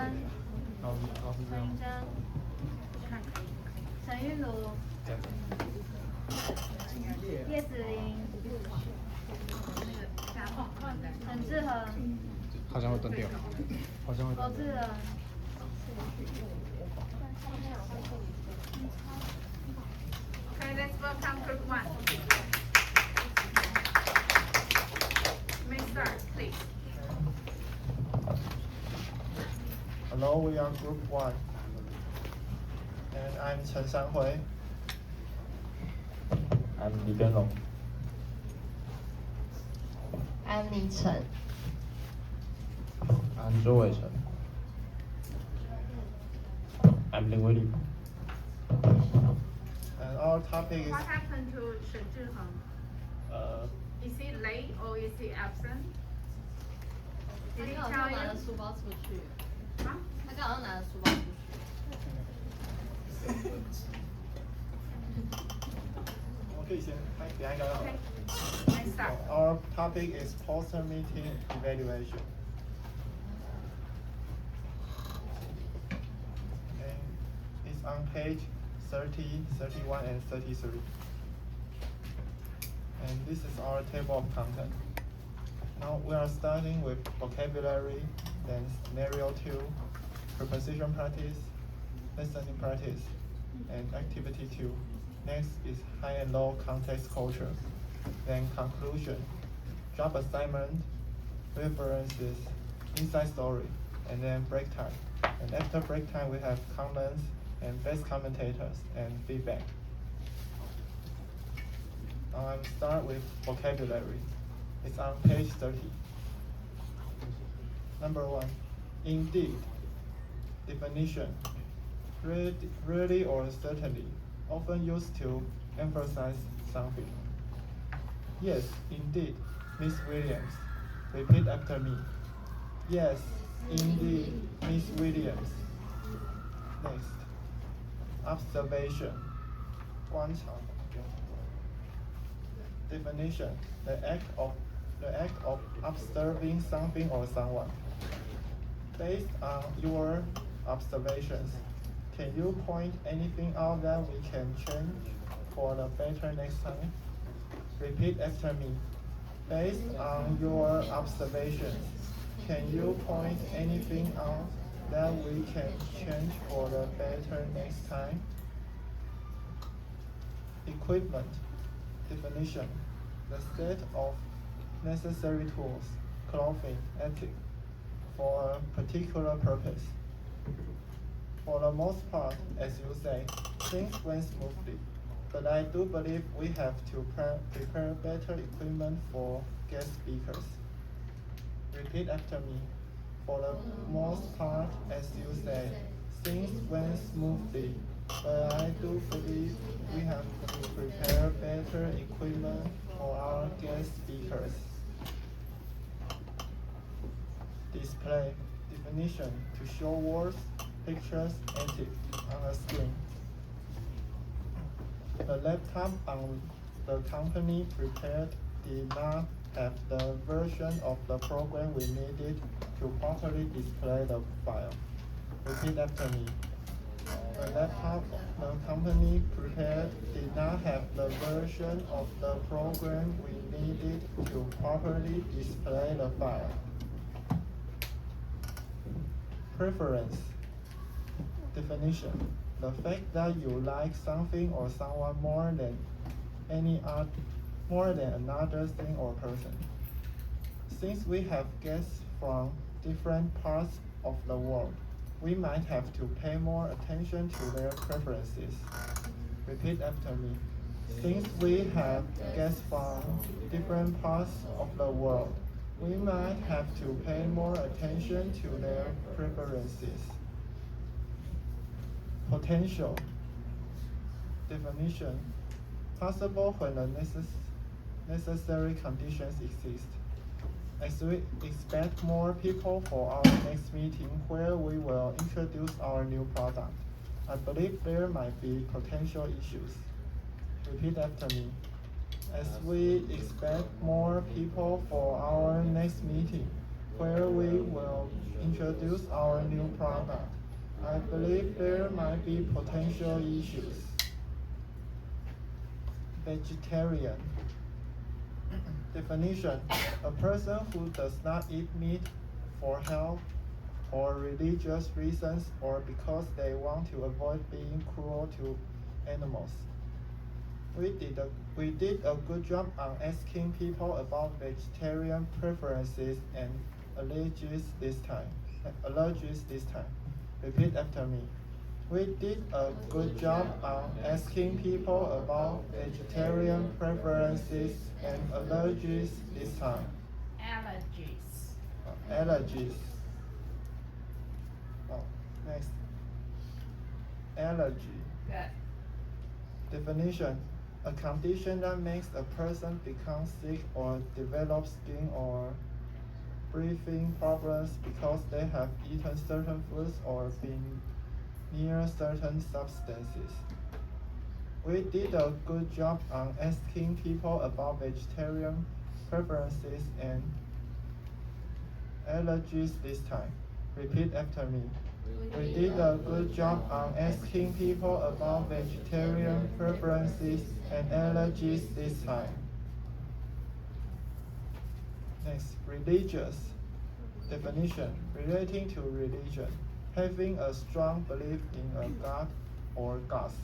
陈玉珍、陈玉茹、叶子玲、陈志恒、好像会断掉，好像会罗志仁。Okay, let's welcome group 1. You may start, please. Hello, we are Group 1. And I'm Chen Shanhui. I'm Li Genlong. I'm Li Chen. I'm Zhou Weichen. I'm Ling Wei Li. And our topic is What happened to Chen Zhiheng? Is he late or is he absent? 他 Did he 刚好 tell 拿着 you? 书包出去， Huh? 他刚好拿着书包出去。 okay, Okay, let's start. Our topic is poster meeting evaluation. Okay. It's on page 30, 31, and 33. And this is our table of content. Now we are starting with vocabulary, then scenario 2, preposition practice, listening practice, and activity 2. Next is high and low context culture. Then conclusion, job assignment, references, inside story, and then break time. And after break time, we have comments and best commentators and feedback. Now I'm start with vocabulary. It's on page 30. Number 1, indeed. Definition, really or certainly, often used to emphasize something. Yes, indeed, Miss Williams. Repeat after me. Yes, indeed, Miss Williams. Next, observation. 观察. Definition, the act of observing something or someone. Based on your observations, can you point anything out that we can change for the better next time? Repeat after me. Based on your observations, can you point anything out that we can change for the better next time? Equipment. Definition, the set of necessary tools, clothing, etc. for a particular purpose. For the most part, as you say, things went smoothly, but I do believe we have to prepare better equipment for guest speakers. Repeat after me. For the most part, as you say, things went smoothly, but I do believe we have to prepare better equipment for our guest speakers. Display. Definition, to show words, pictures, etc. on a screen. The laptop on the company prepared did not have the version of the program we needed to properly display the file. Repeat after me. The laptop the company prepared did not have the version of the program we needed to properly display the file. Preference. Definition, the fact that you like something or someone more than another thing or person. Since we have guests from different parts of the world, we might have to pay more attention to their preferences. Repeat after me. Since we have guests from different parts of the world, we might have to pay more attention to their preferences. Potential. Definition, possible when the necessary conditions exist. As we expect more people for our next meeting where we will introduce our new product, I believe there might be potential issues. Repeat after me. As we expect more people for our next meeting, where we will introduce our new product. I believe there might be potential issues. Vegetarian. Definition: a person who does not eat meat for health or religious reasons or because they want to avoid being cruel to animals. We did a good job on asking people about vegetarian preferences and allergies this time. Repeat after me. We did a good job on asking people about vegetarian preferences and allergies this time. Allergies. Next. Allergy. Good. Definition: a condition that makes a person become sick or develop skin or breathing problems because they have eaten certain foods or been near certain substances. We did a good job on asking people about vegetarian preferences and allergies this time. Repeat after me. We did a good job on asking people about vegetarian preferences and allergies this time. Next, religious. Definition: relating to religion, having a strong belief in a god or gods.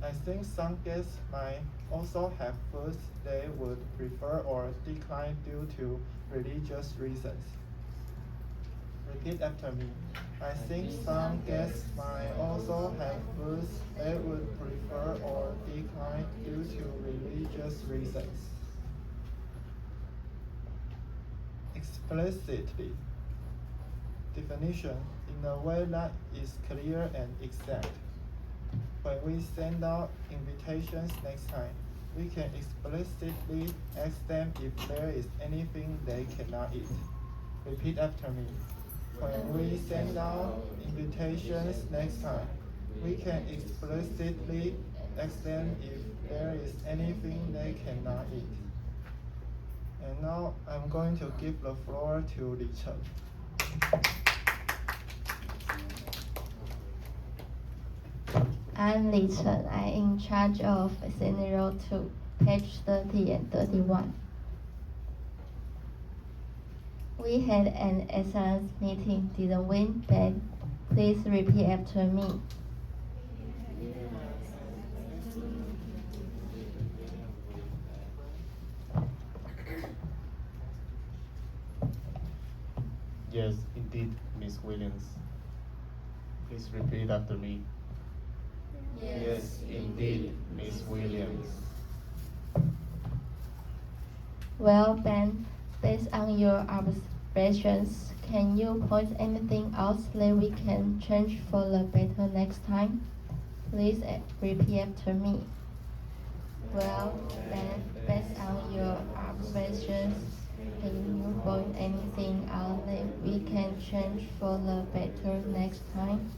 I think some guests might also have foods they would prefer or decline due to religious reasons. Repeat after me. I think some guests might also have foods they would prefer or decline due to religious reasons. Explicitly. Definition: in a way that is clear and exact. When we send out invitations next time, we can explicitly ask them if there is anything they cannot eat. Repeat after me. When we send out invitations next time, we can explicitly ask them if there is anything they cannot eat. And now I'm going to give the floor to Li Chen. I'm Li Chen. I'm in charge of scenario 2, page 30 and 31. We had an excellent meeting, didn't we, Ben? Please repeat after me. Yes, indeed, Miss Williams. Please repeat after me. Yes, indeed, Miss Williams. Well, Ben, based on your observations, can you point anything out that we can change for the better next time? Please repeat after me. Well, Ben, based on your observations, can you point anything out that we can change for the better next time?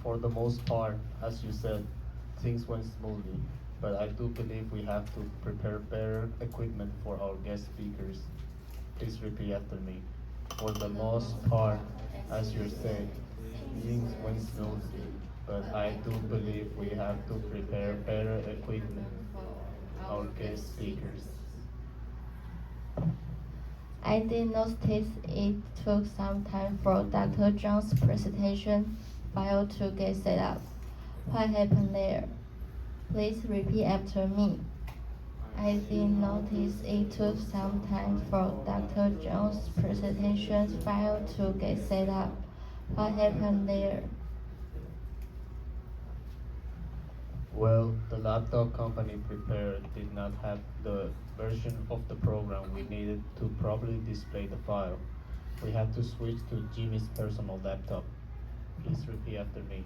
For the most part, as you said, things went smoothly, but I do believe we have to prepare better equipment for our guest speakers. Please repeat after me. For the most part, as you said, things went smoothly, but I do believe we have to prepare better equipment for our guest speakers. I did notice it took some time for Dr. Zhang's presentation file to get set up. What happened there? Please repeat after me. I did notice it took some time for Dr. Zhang's presentation file to get set up. What happened there? Well, the laptop company prepared did not have the version of the program we needed to properly display the file. We had to switch to Jimmy's personal laptop. Please repeat after me.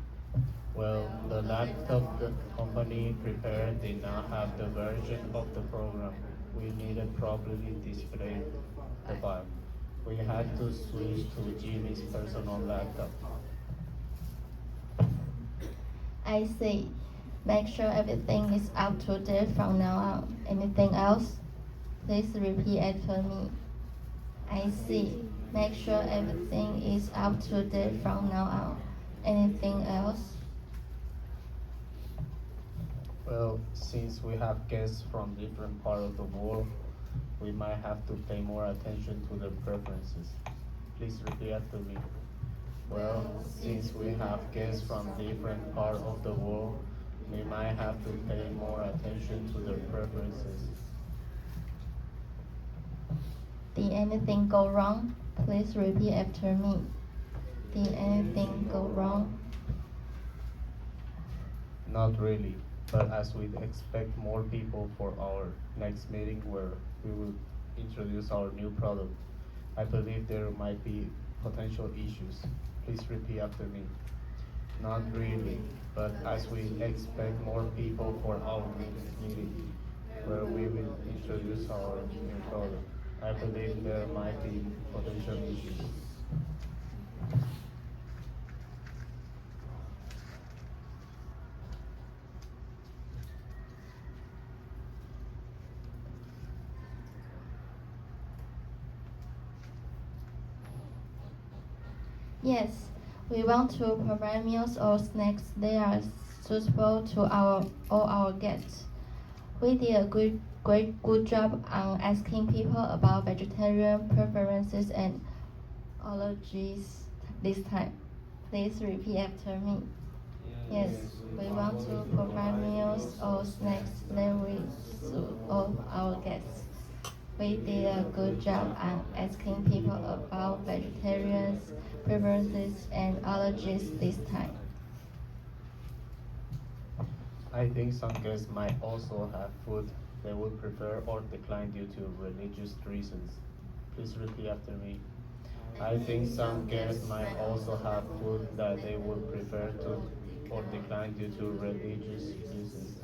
Well, the laptop the company prepared did not have the version of the program we needed properly display the file. We had to switch to Jimmy's personal laptop. I see. Make sure everything is up to date from now on. Anything else? Please repeat after me. I see. Make sure everything is up to date from now on. Anything else? Well, since we have guests from different parts of the world, we might have to pay more attention to their preferences. Please repeat after me. Well, since we have guests from different parts of the world, we might have to pay more attention to their preferences. Did anything go wrong? Please repeat after me. Did anything go wrong? Not really, but as we expect more people for our next meeting where we will introduce our new product, I believe there might be potential issues. Please repeat after me. Not really, but as we expect more people for our next meeting where we will introduce our new product, I believe there might be potential issues. Yes, we want to provide meals or snacks that are suitable to all our guests. We did a good job on asking people about vegetarian preferences and allergies this time. Please repeat after me. Yes, we want to provide meals or snacks that will suit all our guests. We did a good job on asking people about vegetarian preferences and allergies this time. I think some guests might also have food they would prefer or decline due to religious reasons. Please repeat after me. I think some guests might also have food that they would prefer to or decline due to religious reasons.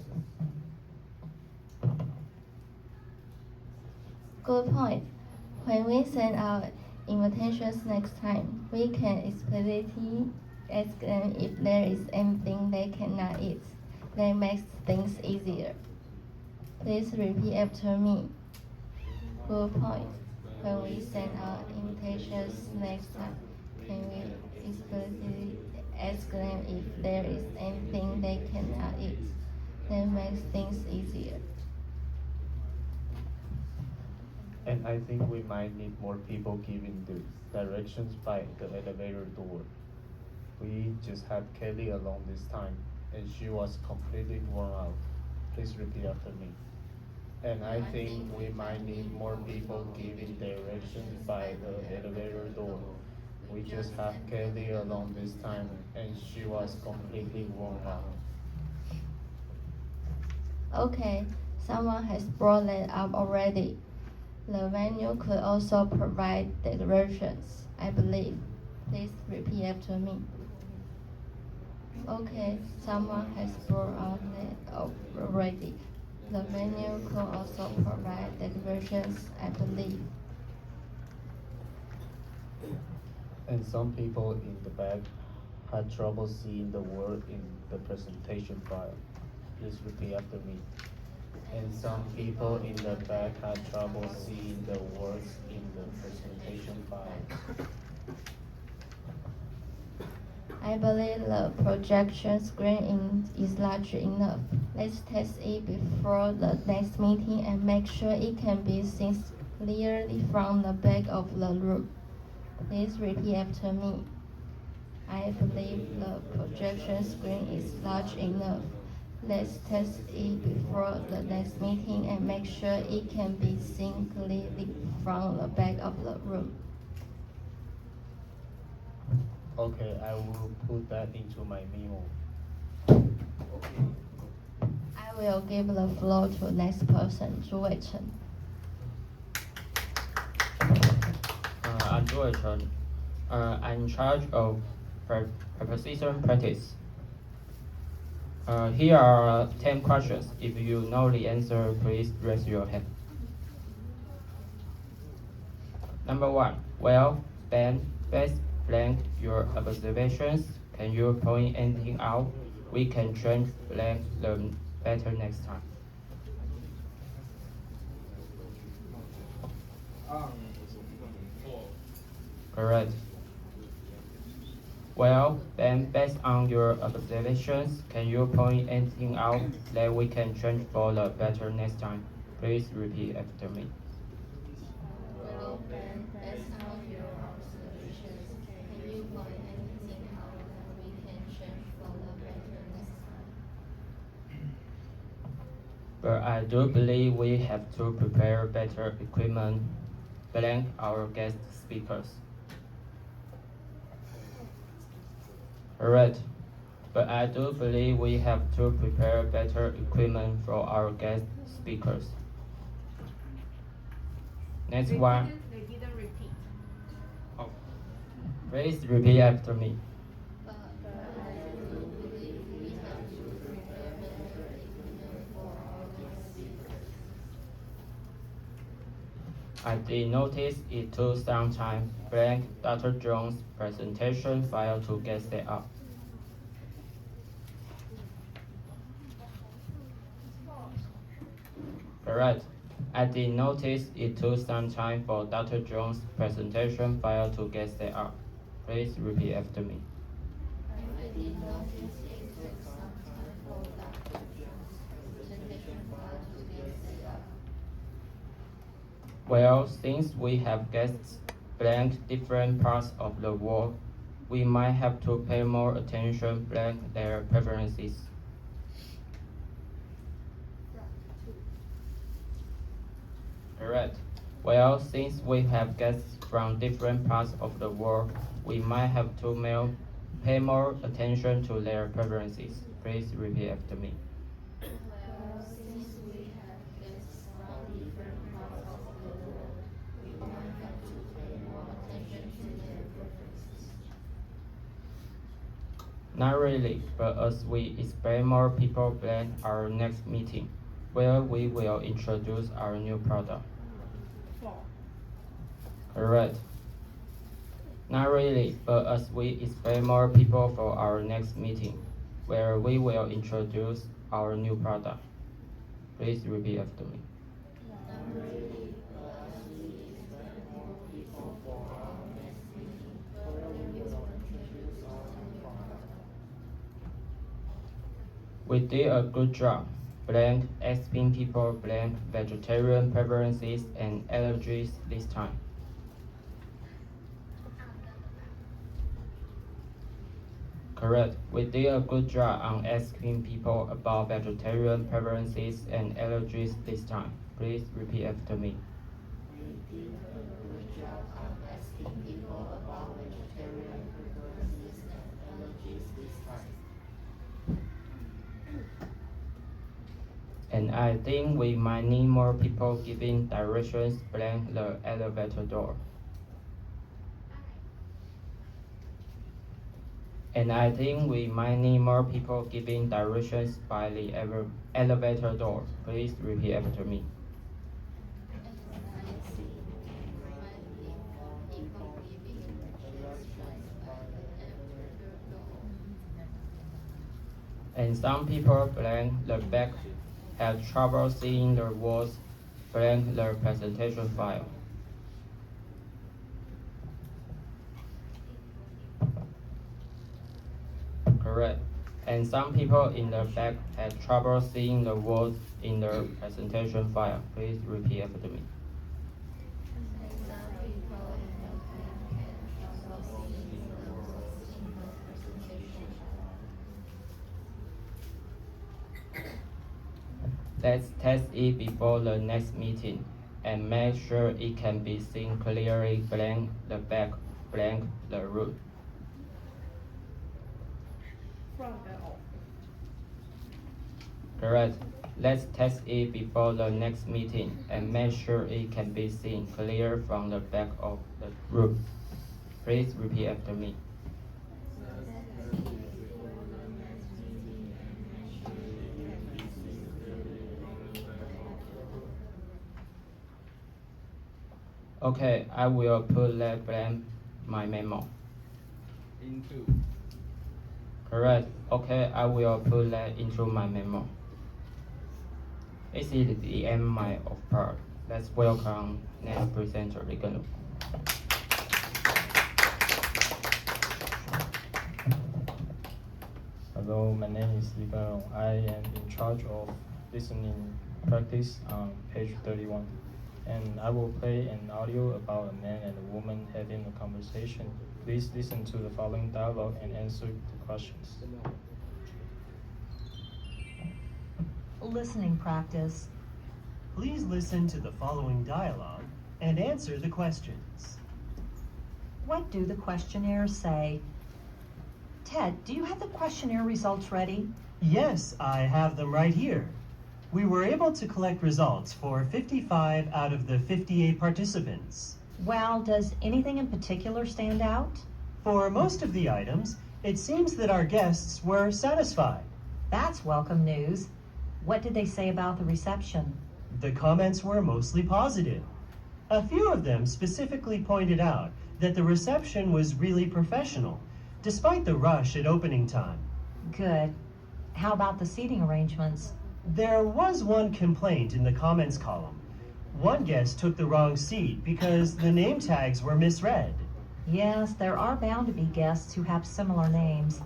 Good point. When we send out invitations next time, we can explicitly ask them if there is anything they cannot eat. That makes things easier. Please repeat after me. Good point. When we send out invitations next time, can we explicitly ask them if there is anything they cannot eat? That makes things easier. And I think we might need more people giving the directions by the elevator door. We just had Kelly along this time, and she was completely worn out. Please repeat after me. And I think we might need more people giving directions by the elevator door. We just had Kelly along this time, and she was completely worn out. Okay, someone has brought that up already. The venue could also provide decorations, I believe. Please repeat after me. Okay, someone has brought up that up already. The venue could also provide decorations, I believe. And some people in the back had trouble seeing the word in the presentation file. Please repeat after me. And some people in the back had trouble seeing the words in the presentation file. I believe the projection screen is large enough. Let's test it before the next meeting and make sure it can be seen clearly from the back of the room. Please repeat after me. I believe the projection screen is large enough. Let's test it before the next meeting and make sure it can be seen clearly from the back of the room. Okay, I will put that into my memo. I will give the floor to the next person, Zhu Weichen. I'm Joy Chen. I'm in charge of preposition practice. Here are 10 questions. If you know the answer, please raise your hand. Number 1. Well, Ben, best blank your observations. Can you point anything out? We can change blank them better next time. Correct. Well, then, based on your observations, can you point anything out that we can change for the better next time? Please repeat after me. Well, Ben, based on your observations, can you point anything out that we can change for the better next time? But I do believe we have to prepare better equipment, blank our guest speakers. Alright, but I do believe we have to prepare better equipment for our guest speakers. Next one. They didn't repeat. Oh. Please repeat after me. But I do believe we have to prepare better equipment for our guest speakers. I did notice it took some time blank Dr. Jones' presentation file to get set up. Correct. I did notice it took some time for Dr. Jones' presentation file to get set up. Please repeat after me. I did notice it took some time for Dr. Jones' presentation file to get set up. Well, since we have guests blank different parts of the world, we might have to pay more attention blank their preferences. Correct. Well, since we have guests from different parts of the world, we might have to pay more attention to their preferences. Please repeat after me. Well, since we have guests from different parts of the world, we might have to pay more attention to their preferences. Not really, but as we expect more people plan our next meeting, where we will introduce our new product. 4. Correct. Not really, but as we expect more people for our next meeting, where we will introduce our new product. Please repeat after me. Not really, but as we expect more people for our next meeting, where we will introduce our new product. We did a good job, blank asking people blank vegetarian preferences and allergies this time. Correct. We did a good job on asking people about vegetarian preferences and allergies this time. Please repeat after me. We did a good job on asking people about vegetarian preferences and allergies this time. And I think we might need more people giving directions blank the elevator door. And I think we might need more people giving directions by the elevator door. Please repeat after me. And some people blank the back had trouble seeing the words blank the presentation file. Correct. And some people in the back had trouble seeing the words in the presentation file. Please repeat after me. Let's test it before the next meeting and make sure it can be seen clearly blank the back, blank the root. From the off. Correct. Let's test it before the next meeting and make sure it can be seen clear from the back of the root. Please repeat after me. Okay, I will put that blank my memo. Into. Correct. Okay, I will put that into my memo. Is it the end my of part? Let's welcome next presenter, Liang. Hello, my name is Liang. I am in charge of listening practice on page 31. And I will play an audio about a man and a woman having a conversation. Please listen to the following dialogue and answer the questions. Listening practice. Please listen to the following dialogue and answer the questions. What do the questionnaires say? Ted, do you have the questionnaire results ready? Yes, I have them right here. We were able to collect results for 55 out of the 58 participants. Well, does anything in particular stand out? For most of the items, it seems that our guests were satisfied. That's welcome news. What did they say about the reception? The comments were mostly positive. A few of them specifically pointed out that the reception was really professional, despite the rush at opening time. Good. How about the seating arrangements? There was one complaint in the comments column. One guest took the wrong seat because the name tags were misread. Yes, there are bound to be guests who have similar names.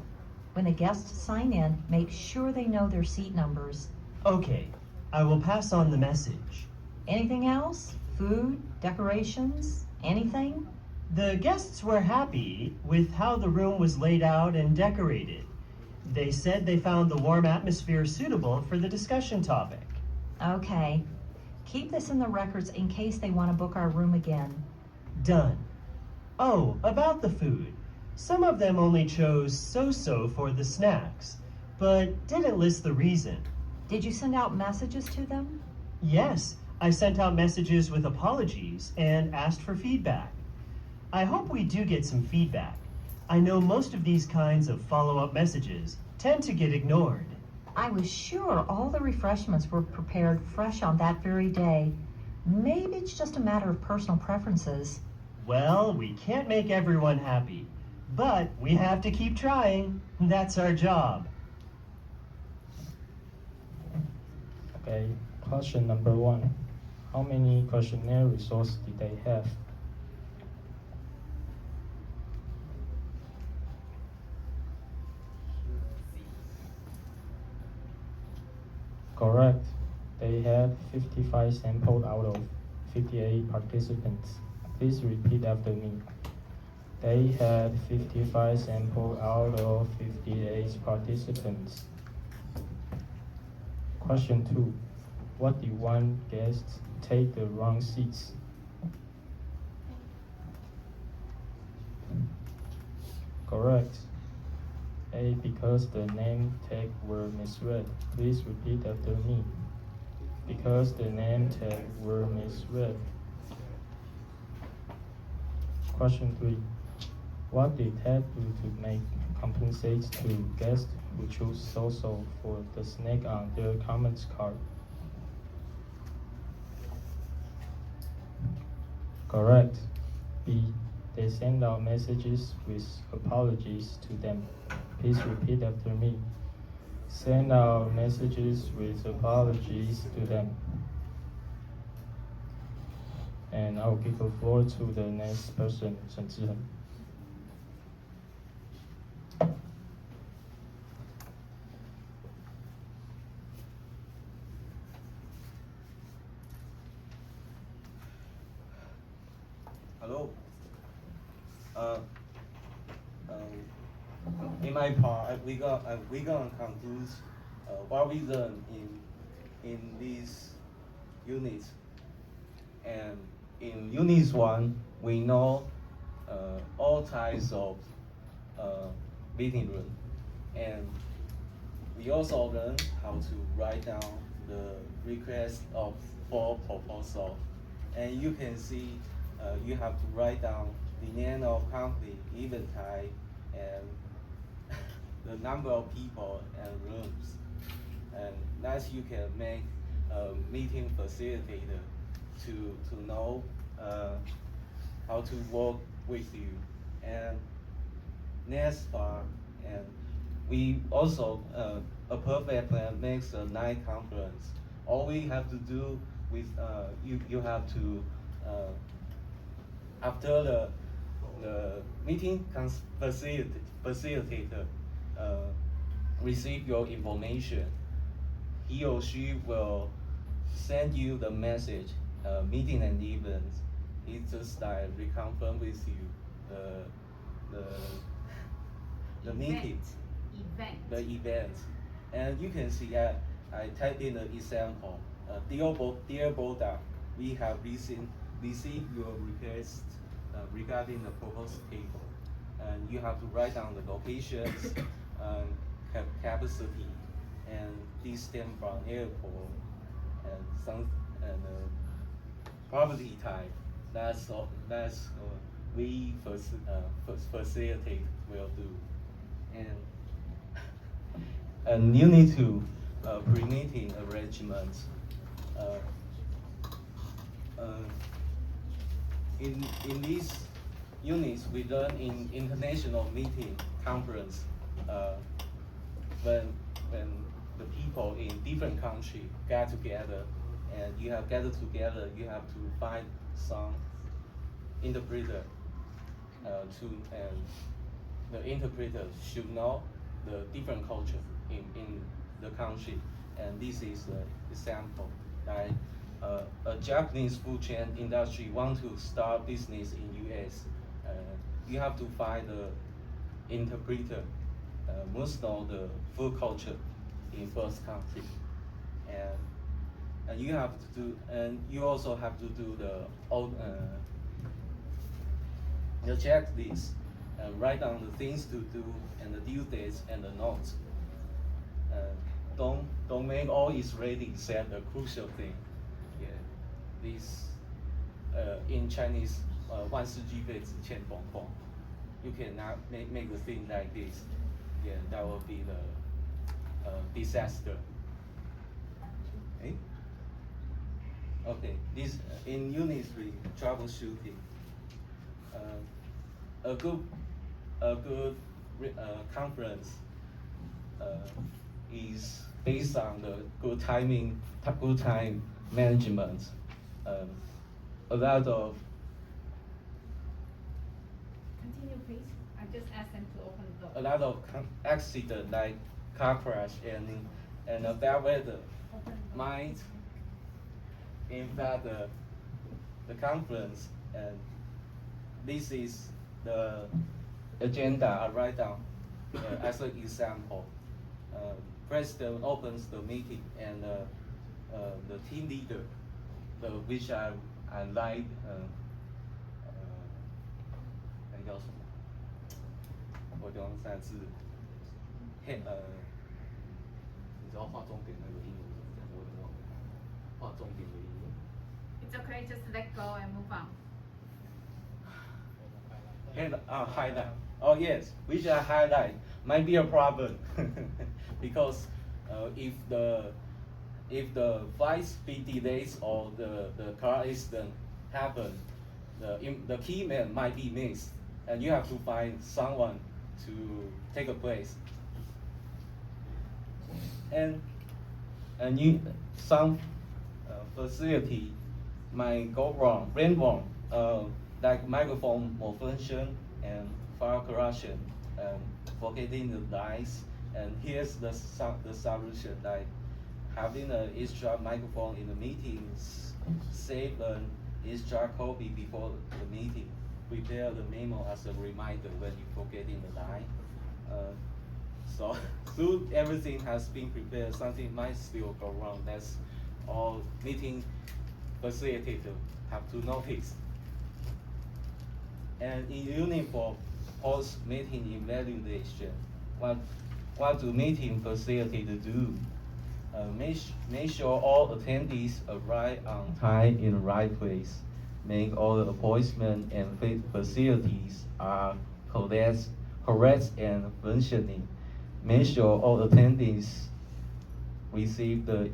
When the guests sign in, make sure they know their seat numbers. Okay, I will pass on the message. Anything else? Food? Decorations? Anything? The guests were happy with how the room was laid out and decorated. They said they found the warm atmosphere suitable for the discussion topic. Okay. Keep this in the records in case they want to book our room again. Done. Oh, about the food. Some of them only chose so-so for the snacks, but didn't list the reason. Did you send out messages to them? Yes, I sent out messages with apologies and asked for feedback. I hope we do get some feedback. I know most of these kinds of follow-up messages tend to get ignored. I was sure all the refreshments were prepared fresh on that very day. Maybe it's just a matter of personal preferences. Well, we can't make everyone happy, but we have to keep trying. That's our job. Okay, question number 1. How many questionnaire results did they have? Correct. They had 55 samples out of 58 participants. Please repeat after me. They had 55 samples out of 58 participants. Question 2. What did one guest take the wrong seats? Correct. A. Because the name tag were misread. Please repeat after me. Because the name tag were misread. Question 3. What did Ted do to make compensate to guests who chose so-so for the snack on their comments card? Correct. B. They send out messages with apologies to them. Please repeat after me. Send out messages with apologies to them. And I'll give the floor to the next person, Shen Zhihen. Hello. In my part, we gonna conclude what we learned in these units. And in unit 1, we know all types of meeting room, and we also learn how to write down the request for proposal. And you can see you have to write down the name of company, event type, and the number of people and rooms. And thus you can make a meeting facilitator to know how to work with you. And next part, and we also a perfect plan makes a night conference. All we have to do with you have to after the meeting facilitator receive your information, he or she will send you the message, meeting and events. It just like reconfirm with you the meeting, the event, and you can see that I type in the example. Dear Boda, we have received your request regarding the proposed table, and you have to write down the locations, capacity, and distance from airport, and some property type. That's all. That's we facilitate will do, and you need to pre-meeting arrangements. In these units, we learn in international meeting conference when the people in different country get together, and you have gathered together, you have to find some interpreter and the interpreter should know the different culture in the country, and this is the example. Like a Japanese food chain industry want to start business in US, you have to find the interpreter, must know the food culture in both country, and you have to do, and you also have to do the checklist, write down the things to do and the due dates and the notes. Don't make all is ready except the crucial thing. Yeah, this in Chinese, 万事俱备，只欠东风. You cannot make the thing like this. Yeah, that will be the disaster. Okay. Okay. This in Unit 3 troubleshooting. A good conference is based on the good time management. A lot of Continue, please. I just asked them to open the door. a lot of accident like car crash and a bad weather might impact the conference, and this is the agenda I write down as an example. President opens the meeting, and the team leader, which I like, 那叫什么？我用三字，你知道画重点那个英文怎么讲？我有点忘了。画重点的英文。It's okay, just let go and move on. Highlight. Oh yes, which I highlight might be a problem because if the flight speed delays or the car accident happen, the key man might be missed, and you have to find someone to take a place. And some facility might go wrong, like microphone malfunction and fire corruption, and forgetting the lines. And here's the solution, like having an extra microphone in the meetings, save an extra copy before the meeting, prepare the memo as a reminder when you forgetting the line. So soon everything has been prepared, something might still go wrong. That's all meeting facilitator have to notice. And in unit for post-meeting evaluation, what do meeting facilitators do? Make sure all attendees arrive on time in the right place. Make all the appointments and facilities are correct and functioning. Make sure all attendees receive the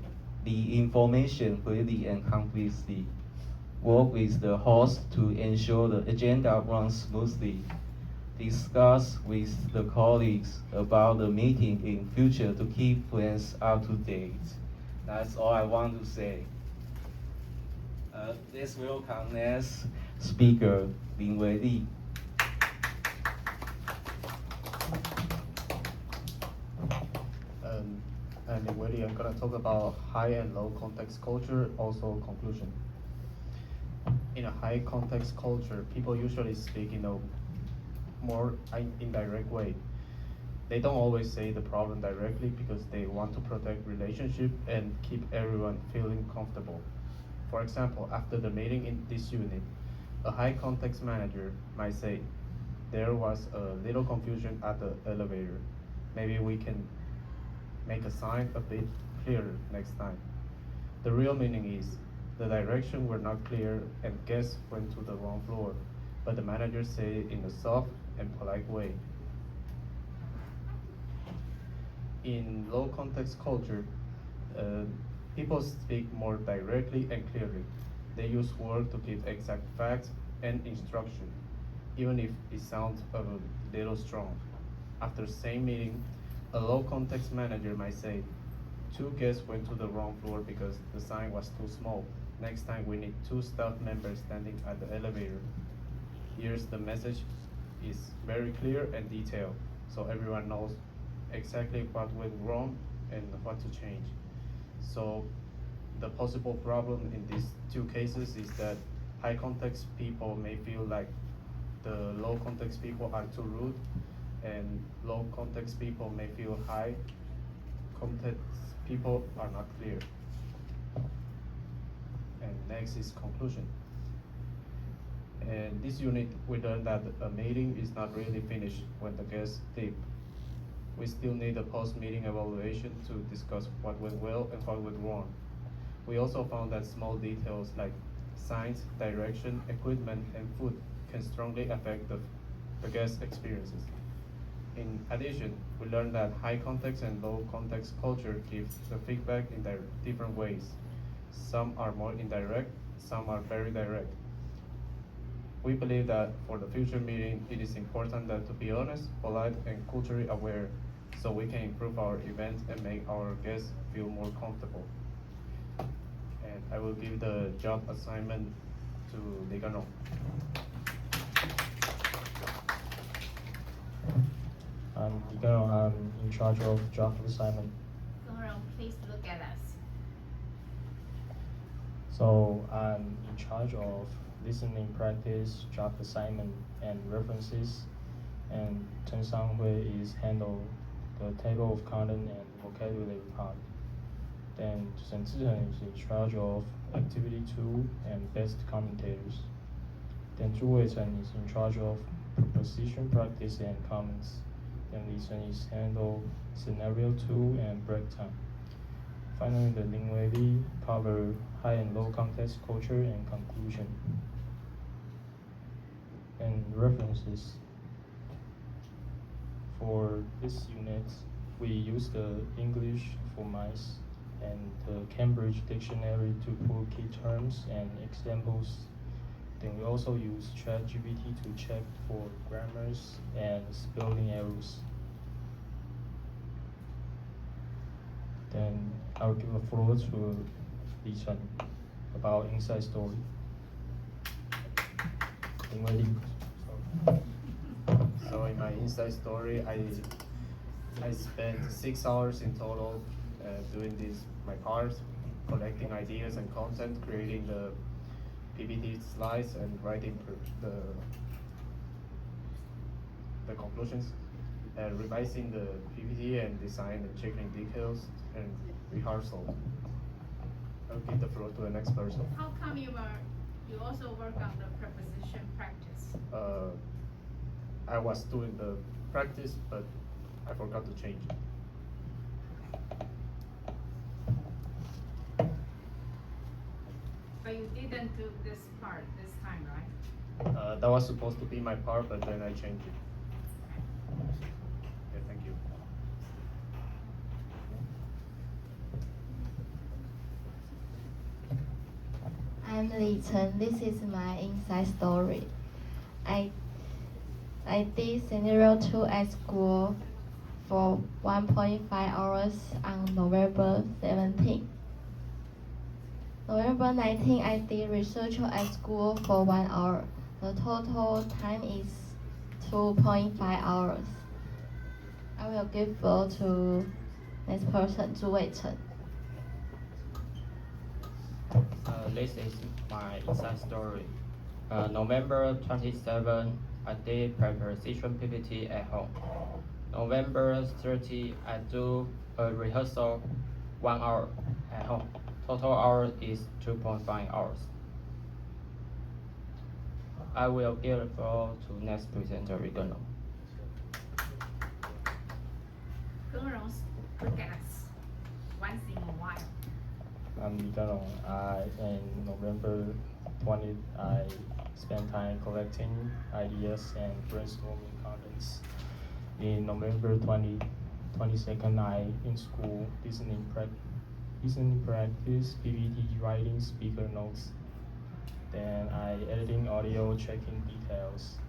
information clearly and completely. Work with the host to ensure the agenda runs smoothly. Discuss with the colleagues about the meeting in future to keep plans up to date. That's all I want to say. Let's welcome next speaker, Liang Li. And really, I'm gonna talk about high and low context culture, also conclusion. In a high context culture, people usually speak in a more indirect way. They don't always say the problem directly because they want to protect relationship and keep everyone feeling comfortable. For example, after the meeting in this unit, a high context manager might say, there was a little confusion at the elevator. Maybe we can make a sign a bit clearer next time. The real meaning is, the direction were not clear and guests went to the wrong floor, but the manager said it in a soft and polite way. In low context culture, people speak more directly and clearly. They use words to give exact facts and instruction, even if it sounds a little strong. After same meeting, a low context manager might say, two guests went to the wrong floor because the sign was too small. Next time we need 2 staff members standing at the elevator. Here's the message is very clear and detailed, so everyone knows exactly what went wrong and what to change. So the possible problem in these 2 cases is that high context people may feel like the low context people are too rude, and low context people may feel high context people are not clear. And next is conclusion. And this unit, we learned that a meeting is not really finished when the guests leave. We still need a post-meeting evaluation to discuss what went well and what went wrong. We also found that small details like signs, direction, equipment, and food can strongly affect the guest experiences. In addition, we learned that high context and low context culture give the feedback in their different ways. Some are more indirect, some are very direct. We believe that for the future meeting, it is important that to be honest, polite, and culturally aware, so we can improve our event and make our guests feel more comfortable. And I will give the job assignment to Liang. I'm in charge of draft assignment. Please look at us. So I'm in charge of listening practice, draft assignment, and references. And Chen Sanghui is handle the table of content and vocabulary part. Then Shen Zhihen is in charge of activity 2 and best commentators. Then Zhu Weichen is in charge of proposition practice and comments. Then Li Chen is handle scenario 2 and break time. Finally, the Liang Li cover high and low context culture and conclusion. And references. For this unit, we use the English for Mice and the Cambridge Dictionary to pull key terms and examples. Then we also use ChatGPT to check for grammars and spelling errors. Then I'll give a floor to Li Chen about Inside Story. So in my inside story, I spent 6 hours in total doing my part, collecting ideas and content, creating the PPT slides, and writing the conclusions, revising the PPT and design and checking details and rehearsal. I'll give the floor to the next person. How come you also work on the preposition practice? I was doing the practice, but I forgot to change it. But you didn't do this part this time, right? That was supposed to be my part, but then I changed it. Okay, thank you. I'm Li Chen. This is my inside story. I did scenario 2 at school for 1.5 hours on November 17. November 19, I did research at school for 1 hour. The total time is 2.5 hours. I will give floor to next person, Zhu Weichen. This is my inside story. November 27, I did preparation PPT at home. November 30, I do a rehearsal 1 hour at home. Total hour is 2.5 hours. I will give the floor to next presenter, Rigano. 更容 forgets once in a while. I'm Liang. In November 20th, I spent time collecting ideas and brainstorming contents. In November 22nd, I in school listening practice, PPT writing, speaker notes. Then I editing audio, checking details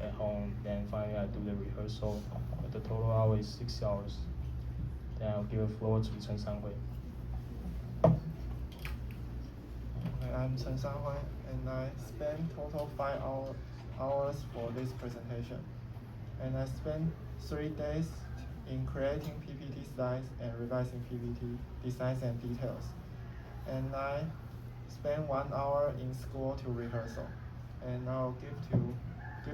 at home. Then finally I do the rehearsal. But the total hour is 6 hours. Then I'll give the floor to Chen Sanghui. I'm Chen Shanhui, and I spent total 5 hours for this presentation. And I spent 3 days in creating PPT slides and revising PPT designs and details. And I spent 1 hour in school to rehearsal. And I'll give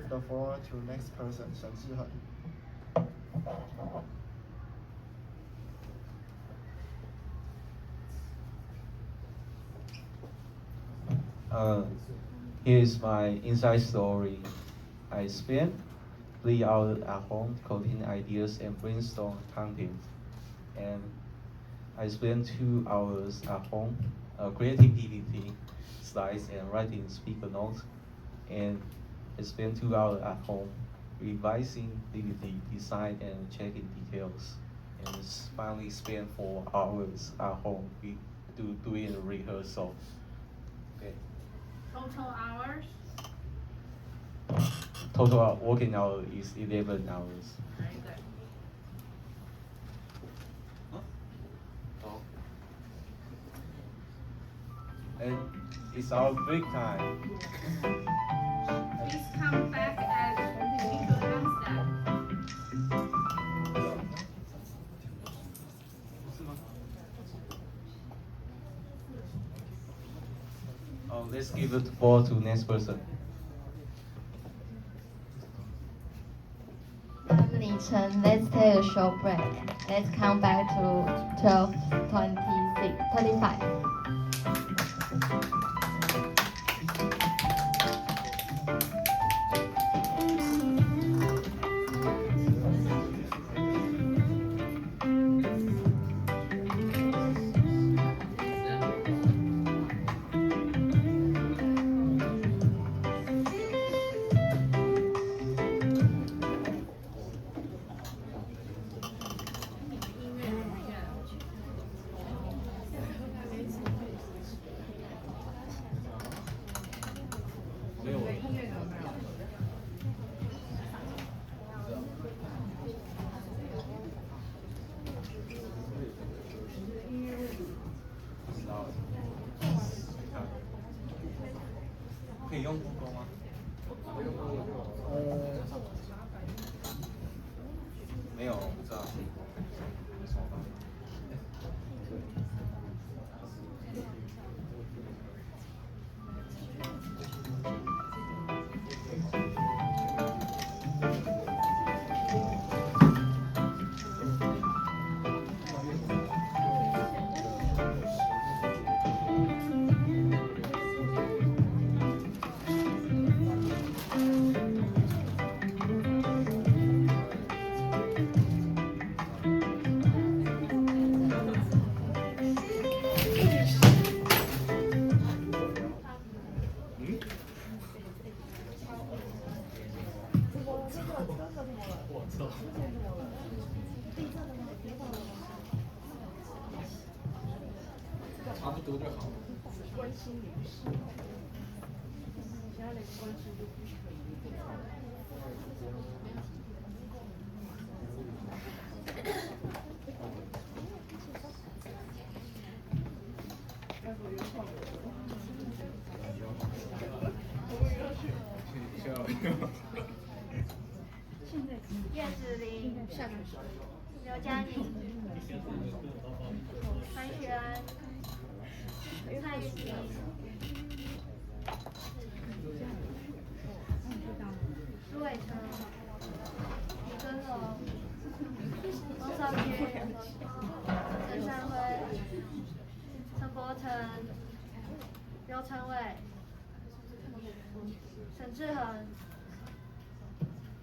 the floor to next person, Shen Zhihen. Here's my inside story. I spent 3 hours at home coding ideas and brainstorm content. And I spent 2 hours at home creating PPT slides and writing speaker notes. And I spent 2 hours at home revising PPT design and checking details. And finally spent 4 hours at home doing a rehearsal. Okay. Total hours? Total working hour is 11 hours. Very good. And it's our break time. Please come back as we go downstairs. Let's give the floor to next person. I'm Li Chen. Let's take a short break. Let's come back to 12:25.可以用 Google 吗？没有，我不知道。差不多就好。要不原创的。叶子林、刘佳宁、潘雪安、蔡玉婷、朱伟成、李根龙、王少杰、陈山辉、陈柏成、刘成伟、沈志恒、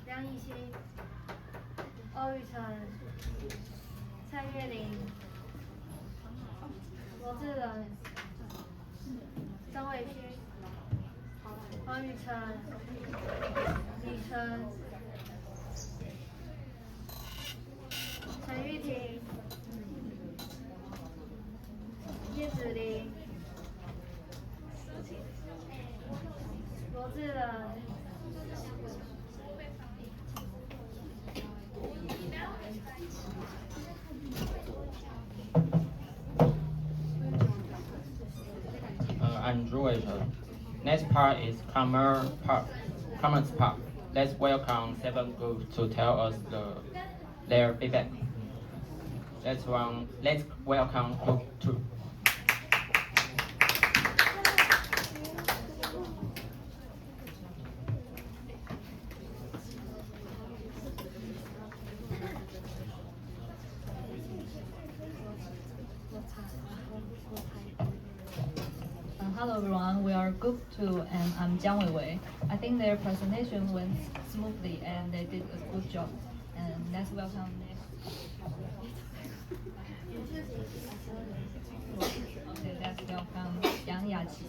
梁以欣、欧雨辰、蔡月玲、罗志仁、张伟勋、黄雨辰、李晨、陈玉婷、叶子玲、罗志仁。I'm Drew. Next part is Comments part. Let's welcome 7 groups to tell us their feedback. Let's welcome group 2. Hello everyone, we are Group 2 and I'm Jiang Weiwei. I think their presentation went smoothly and they did a good job. And let's welcome next. Okay, let's welcome Yang Yaqi.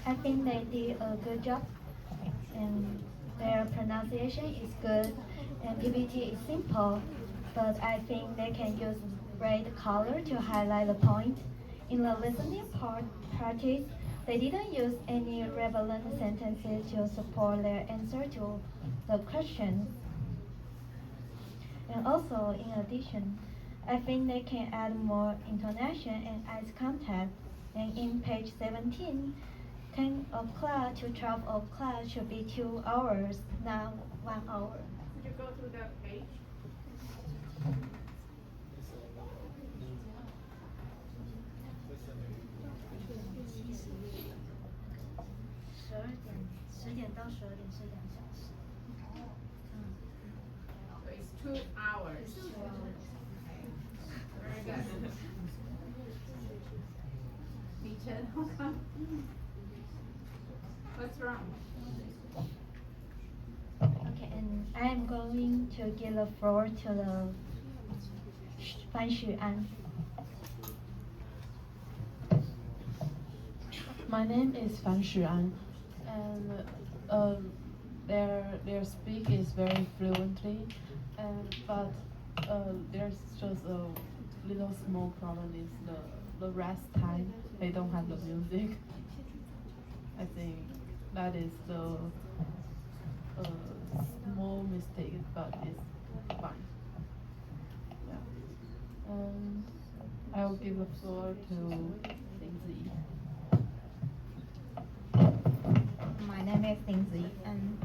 I think they did a good job, and their pronunciation is good, and PPT is simple, but I think they can use red color to highlight the point. In the listening practice, they didn't use any relevant sentences to support their answer to the questions. And also, in addition, I think they can add more intonation and eye contact. And in page 17, 10 o'clock to 12 o'clock should be 2 hours, not 1 hour. Could you go to the page? So it's 2 hours. Very good. Teacher, how come? What's wrong? Okay, and I am going to give the floor to the Fan Xuan. My name is Fan Xuan, and their speak is very fluently, but there's just a little small problem is the rest time. They don't have the music. I think that is the small mistake, but it's fine. Yeah. And I will give the floor to Lindsay. My name is Lindsay, and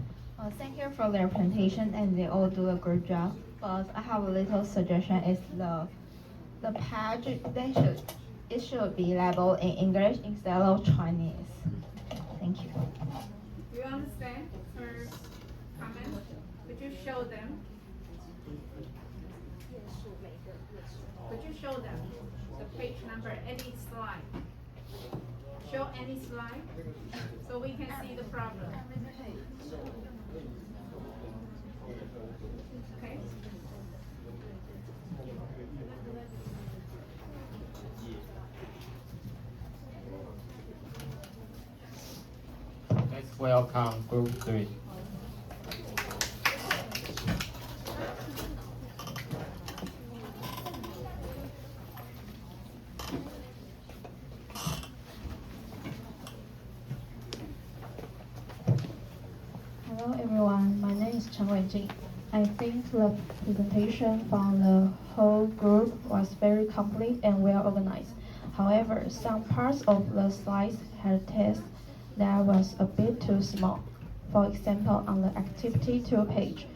thank you for their presentation, and they all do a good job. But I have a little suggestion: is the page it should be labeled in English instead of Chinese. Thank you. Do you understand her comment? Could you show them? Could you show them the page number, any slide? Show any slide so we can see the problem. Okay? Let's welcome group 3. Hello everyone, my name is Chen Wenjing. I think the presentation from the whole group was very complete and well organized. However, some parts of the slides had text that was a bit too small. For example, on the Activity 2 page,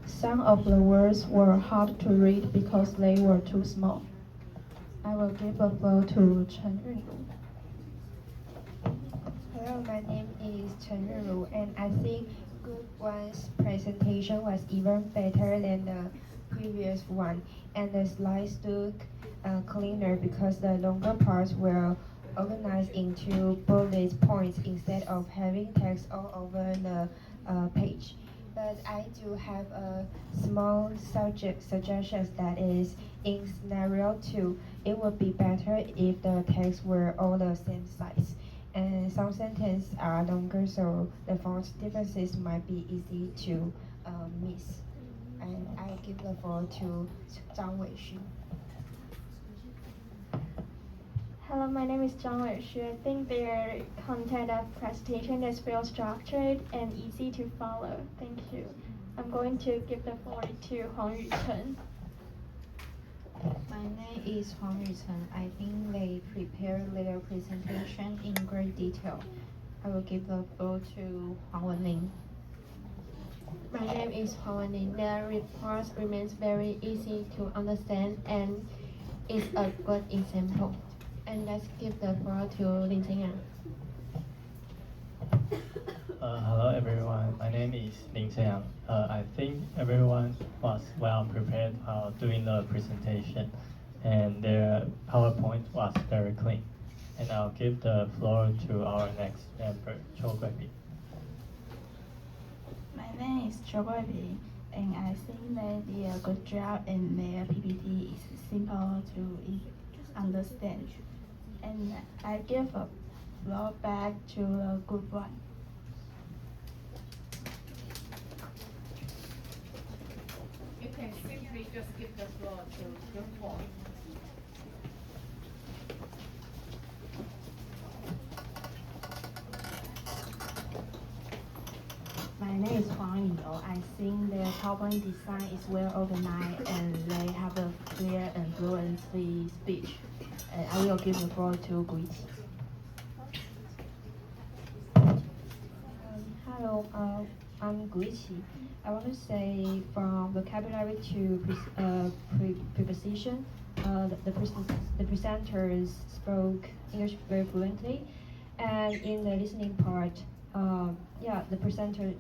some of the words were hard to read because they were too small. I will give the floor to Chen Yunru. Hello, my name is Chen Yunru, and I think Group 1's presentation was even better than the previous one, and the slides look cleaner because the longer parts were organized into bullet points instead of having text all over the page. But I do have a small subject suggestion that is in scenario 2, it would be better if the text were all the same size. And some sentences are longer, so the font differences might be easy to miss. And I give the floor to Zhang Weixu. Hello, my name is Zhang Weixu. I think their content of presentation is well structured and easy to follow. Thank you. I'm going to give the floor to Huang Yuchen. My name is Huang Yuchen. I think they prepared their presentation in great detail. I will give the floor to Huang Wenling. My name is Huang Wenling. The report remains very easy to understand and is a good example. And let's give the floor to Lin Yang. Hello everyone, my name is Liang. I think everyone was well prepared while doing the presentation, and their PowerPoint was very clean. And I'll give the floor to our next member, Cho Guibi. My name is Cho Guibi, and I think they did a good job, and their PPT is simple to understand. And I give a floor back to the group 1. You can simply just give the floor to group 4. My name is Huang Yingyou. I think their PowerPoint design is well organized and they have a clear and fluency speech. I will give the floor to Guiqi. Hello, I'm Guiqi. I want to say from vocabulary to preposition, the presenters spoke English very fluently, and in the listening part, the presenter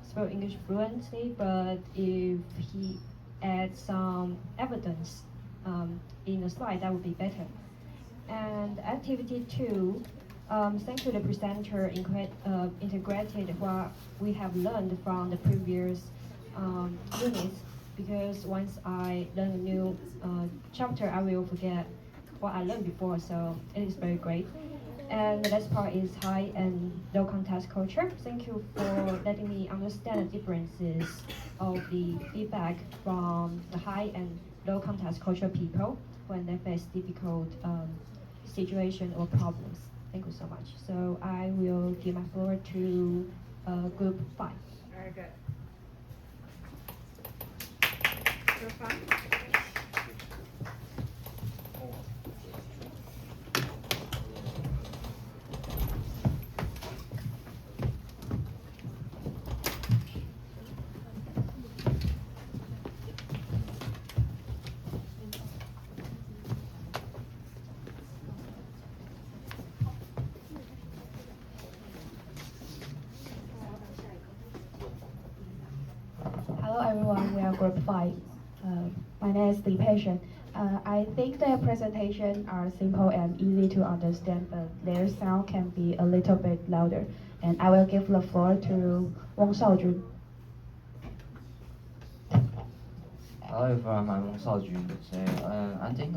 spoke English fluently, but if he adds some evidence in the slide, that would be better. And activity 2, thanks to the presenter integrated what we have learned from the previous units, because once I learn a new chapter, I will forget what I learned before, so it is very great. And the last part is high and low context culture. Thank you for letting me understand the differences of the feedback from the high and low context culture people when they face difficult situation or problems. Thank you so much. So I will give my floor to group 5. Very good. Group 5. Hello everyone, we are group 5. My name is Li Peishen. I think the presentation are simple and easy to understand, but their sound can be a little bit louder. And I will give the floor to Wang Shaojun. Hello everyone, I'm Wang Shaojun. I think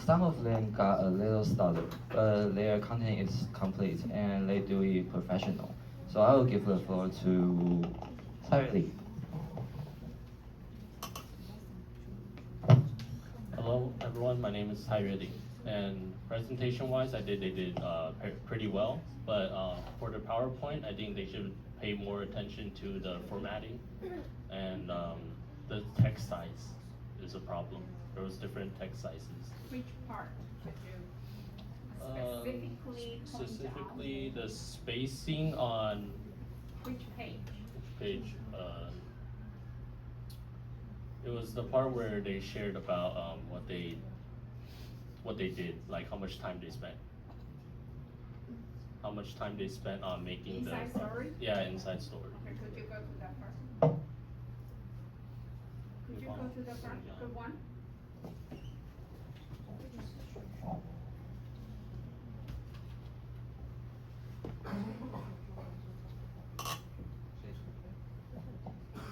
some of them got a little stuttered, but their content is complete and they do it professional. So I will give the floor to Tsailing. Hello everyone, my name is Tsailing, and presentation-wise, they did pretty well. But for the PowerPoint, I think they should pay more attention to the formatting and the text size. is a problem. There was different text sizes. Which part could you Specifically the spacing on which page? page. It was the part where they shared about what they did, like how much time they spent. How much time they spent on making Inside story? Yeah, inside story. Okay, could you go to that part? Could you go to the part? Good one.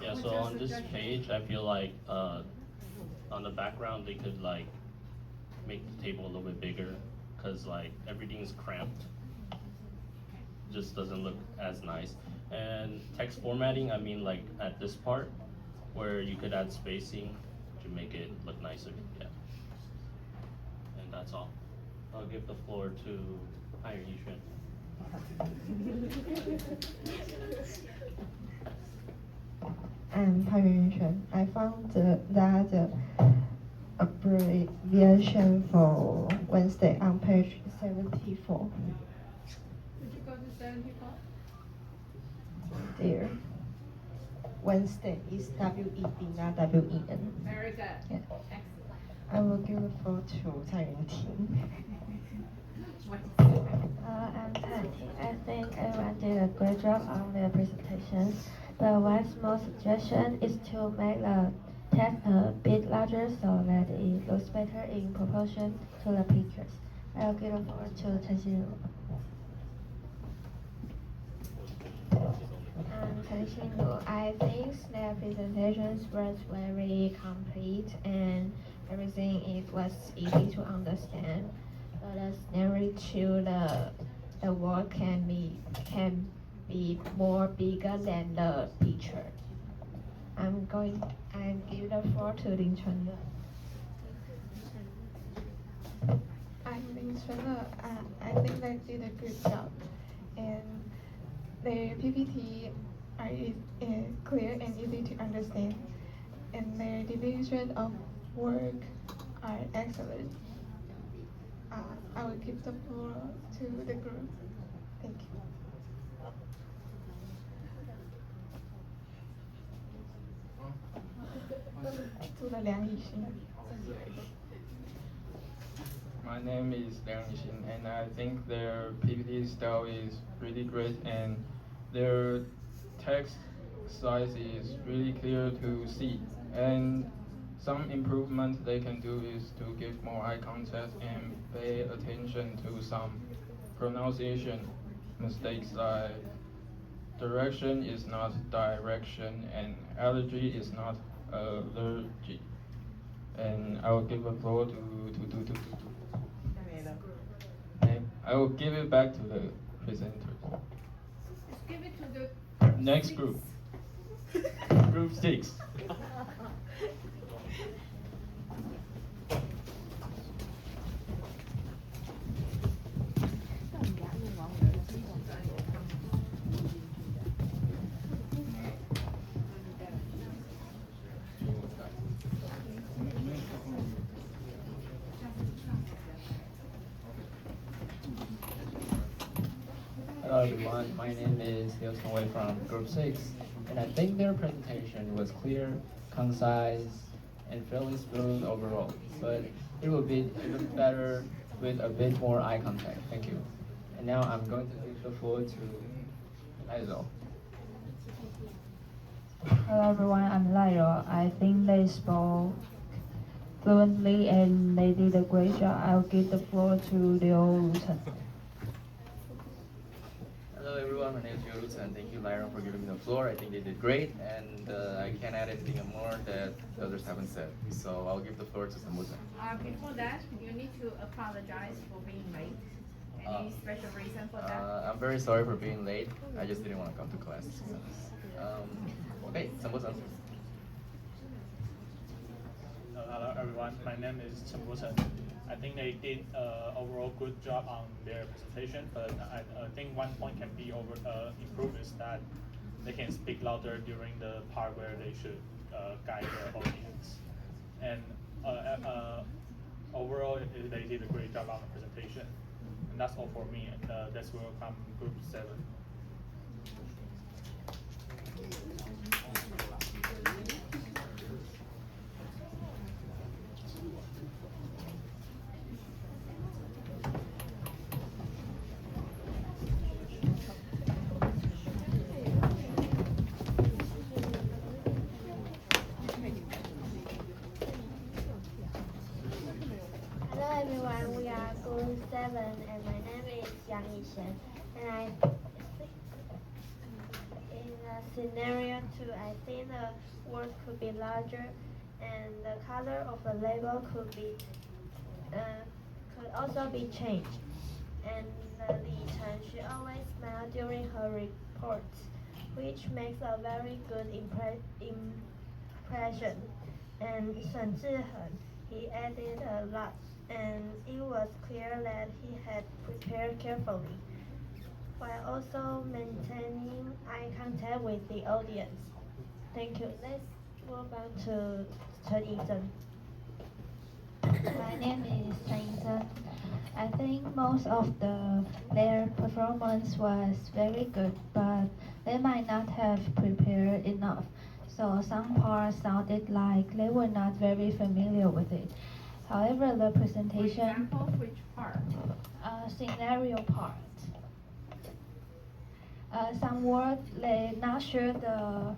Yeah, so on this page, I feel like on the background they could like make the table a little bit bigger, cause like everything's cramped. Just doesn't look as nice. And text formatting, I mean like at this part where you could add spacing to make it look nicer. Yeah. And that's all. I'll give the floor to Iron Yixuan. I'm Yuan. I found that abbreviation for Wednesday on page 74. Could you go to 74? There. Wednesday is W-E-D, not W-E-N. Very good. Yeah. Excellent. I will give the floor to Tsailing. I'm Tati. I think everyone did a great job on their presentations. But one small suggestion is to make the text a bit larger so that it looks better in proportion to the pictures. I'll give the floor to Tsailing. I think their presentations was very complete and everything it was easy to understand. But the scenario to the work can be more bigger than the picture. I'm give the floor to Lin Chun. I'm Lin Chun. I think they did a good job, and their PPT are clear and easy to understand, and their division of work are excellent. I will give the floor to the group. Thank you. To the Liang Yixin. My name is Liang Yixin, and I think their PPT style is really great, and their text size is really clear to see. And some improvement they can do is to give more eye contact and pay attention to some pronunciation mistakes like direction is not direction and allergy is not allergy. And I will give the floor to. I will give it back to the presenters. Just give it to the Next group. Group 6. Hello everyone, my name is Liu Wei from Group 6, and I think their presentation was clear, concise, and fairly smooth overall, but it would be even better with a bit more eye contact. Thank you. And now I'm going to give the floor to Lizo. Hello everyone, I'm Lyra. I think they spoke fluently and they did a great job. I'll give the floor to Liu Ruchen. Hello everyone, my name is Liu Ruchen, and thank you Lyra for giving me the floor. I think they did great, and I can't add anything more that the others haven't said. So I'll give the floor to Samuza. Before that, you need to apologize for being late. Any special reason for that? I'm very sorry for being late. I just didn't want to come to class. Okay, Samuza. Hello everyone, my name is Chen Buchen. I think they did overall good job on their presentation, but I think one point can be improved is that they can speak louder during the part where they should guide the audience. and overall they did a great job on the presentation. And that's all for me. And that's welcome group 7. Hello everyone, we are group 7 and my name is Yang Yishen. And I in scenario 2, I think the word could be larger and the color of the label could also be changed. And Li Chen, she always smiles during her reports, which makes a very good impression. And Shen Zhihen, he added a lot, and it was clear that he had prepared carefully, while also maintaining eye contact with the audience. Thank you. Let's move on to Chen Yizhen. My name is Tsailing. I think most of their performance was very good, but they might not have prepared enough. So some parts sounded like they were not very familiar with it. However, the presentation. For example, which part? Scenario part. Some words they not sure the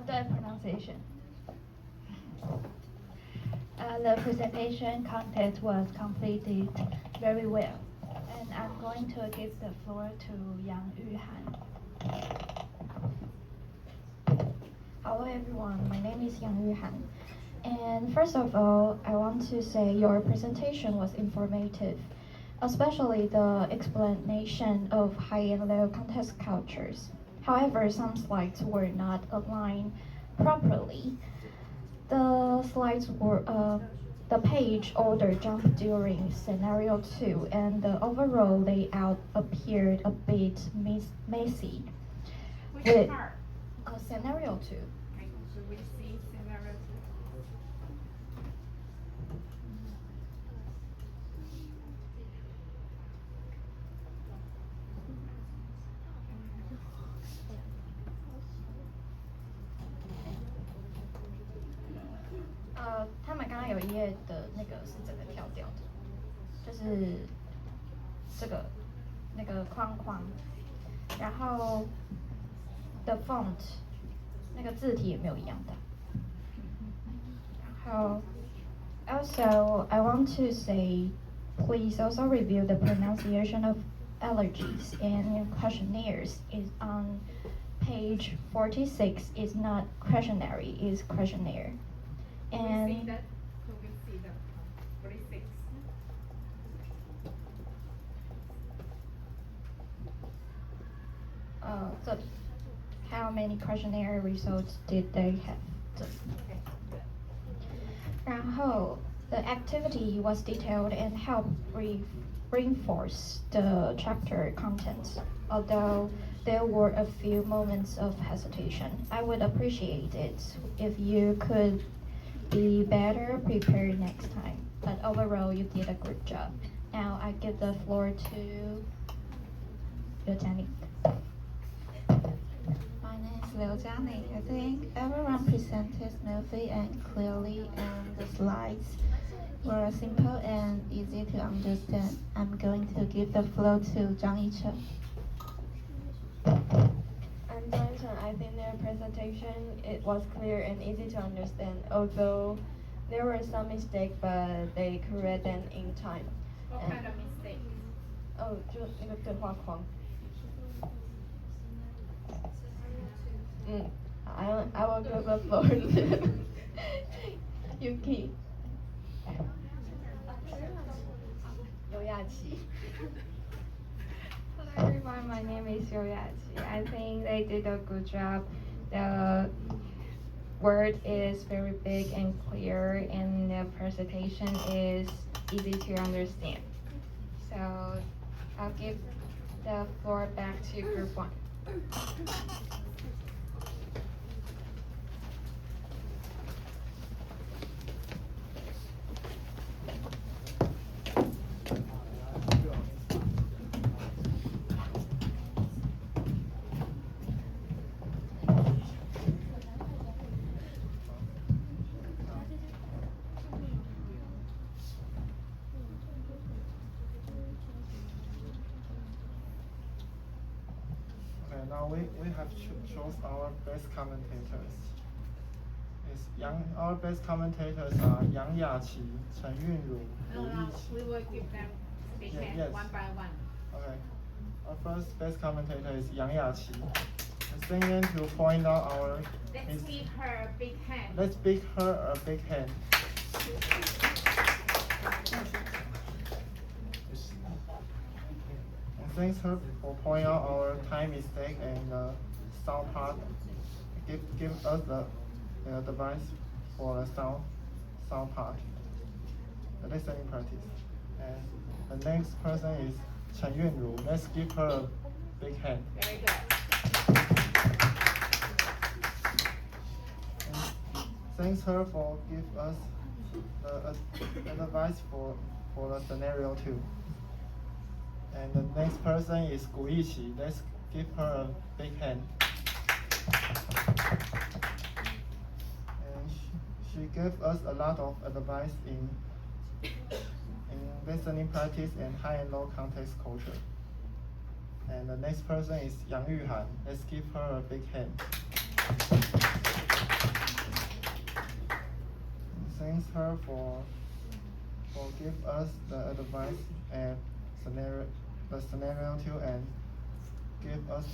pronunciation. The presentation content was completed very well, and I'm going to give the floor to Yang Yuhan. Hello everyone, my name is Yang Yuhan. And first of all, I want to say your presentation was informative, especially the explanation of high and low contest cultures. However, some slides were not aligned properly. The slides were the page order jumped during scenario 2, and the overall layout appeared a bit messy. Which part? Scenario 2. Should we see scenario 2?他们刚刚有一页的那个是整个跳掉的，就是这个那个框框，然后的 font 那个字体也没有一样的。然后 also I want to say please also review the pronunciation of allergies and questionnaires is on page 46 is not questionnaire, is questionnaire. And Could we see the 46? How many questionnaire results did they have? 然后 the activity was detailed and helped reinforce the chapter contents. Although there were a few moments of hesitation, I would appreciate it if you could be better prepared next time. But overall, you did a good job. Now I give the floor to Liang. My name is Liang. I think everyone presented smoothly and clearly, and the slides were simple and easy to understand. I'm going to give the floor to Zhang Yiche. I'm Zhang Yiche. I think their presentation it was clear and easy to understand. Although there were some mistakes, but they correct them in time. What kind of mistake? Oh, 就那个对话框。I will give the floor to Yuki. 尤雅琪。Hello everyone, my name is Yoyachi. I think they did a good job. The word is very big and clear, and the presentation is easy to understand. So I'll give the floor back to group 1. Okay, now we have chose our best commentators. Our best commentators are Yang Yaqi, Chen Yunru, Wu Yiqi. We will give them big hand Yes. one by one. Okay. Our first best commentator is Yang Yaqi. Thank you to point out our. Let's give her a big hand. Let's give her a big hand. And thanks her for pointing out our time mistake and sound part. Give us the advice for the sound part, the listening practice. And the next person is Chen Yunru. Let's give her a big hand. Very good. And thanks her for give us the advice for the scenario too. And the next person is Gu Yiqi. Let's give her a big hand. And she gave us a lot of advice in listening practice and high and low context culture. And the next person is Yang Yuhan. Let's give her a big hand. Thanks her for give us the advice and the scenario too, and give us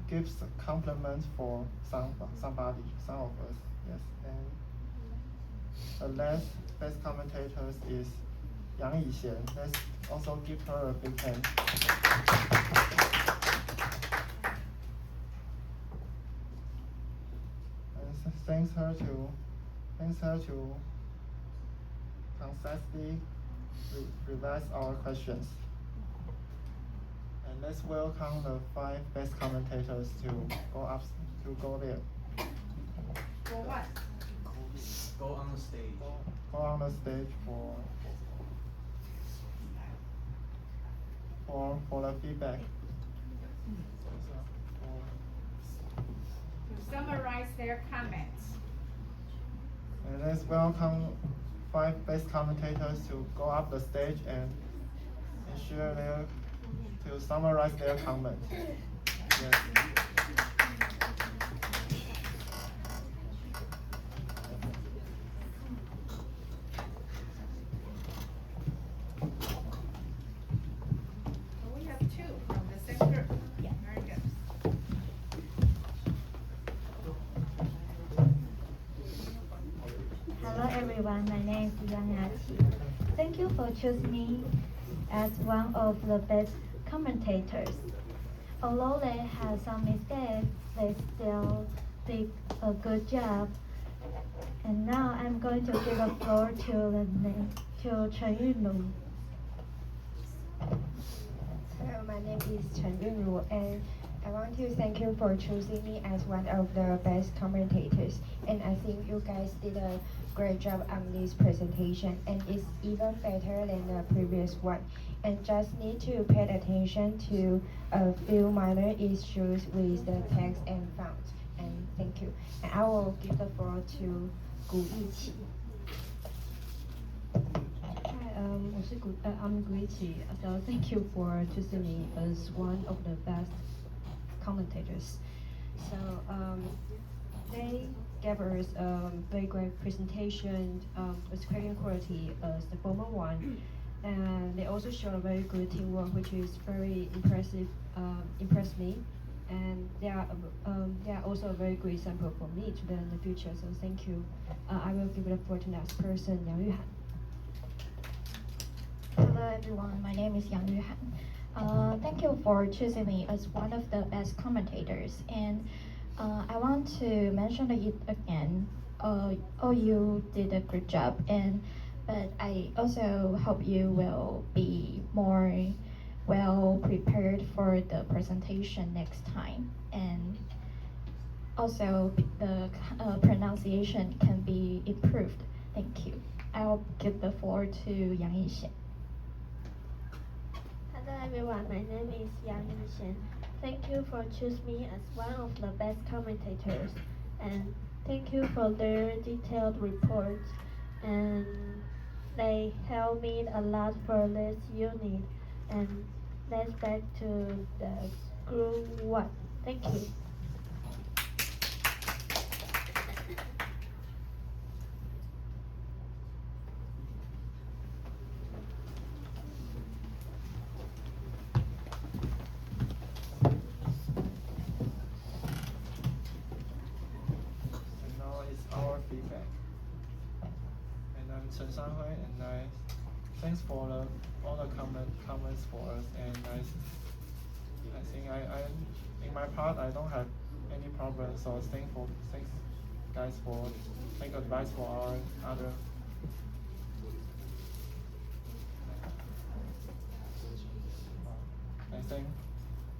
gives compliments for somebody, some of us. Yes. And the last best commentators is Yang Yixian. Let's also give her a big hand. And thanks her to concisely revise our questions. And let's welcome the 5 best commentators to go there. For what? Go on the stage. Go on the stage for the feedback. To summarize their comments. And let's welcome 5 best commentators to go up the stage and ensure to summarize their comments. Yes. We have 2 from the same group. Yeah. Very good. Hello everyone, my name is Liang. Thank you for choosing me as one of the best commentators. Although they had some mistakes, they still did a good job. And now I'm going to give the floor to Chen Yunru. Hello, my name is Chen Yunru, and I want to thank you for choosing me as one of the best commentators. And I think you guys did a great job on this presentation, and it's even better than the previous one. And just need to pay attention to a few minor issues with the text and font. And thank you. And I will give the floor to Gu Yiqi. I'm Gu Yiqi. So thank you for choosing me as one of the best commentators. So they gave us a very great presentation with creating quality as the former one, and they also showed a very good teamwork, which is very impressive. Impressed me, and they are also a very good example for me to learn in the future. So thank you. I will give the floor to next person, Yang Yuhan. Hello everyone, my name is Yang Yuhan. Thank you for choosing me as one of the best commentators, and I want to mention it again. You did a good job, but I also hope you will be more well prepared for the presentation next time. And also, the pronunciation can be improved. Thank you. I'll give the floor to Yang Yixian. Hello everyone, my name is Yang Yixian. Thank you for choosing me as one of the best commentators, and thank you for their detailed reports, and they help me a lot for this unit. And let's back to the group one. Thank you. And now it's our feedback. And I'm Chen Shanhui, and thanks for all the comments for us. And I think I in my part I don't have any problem. So thanks guys for take advice for our other. And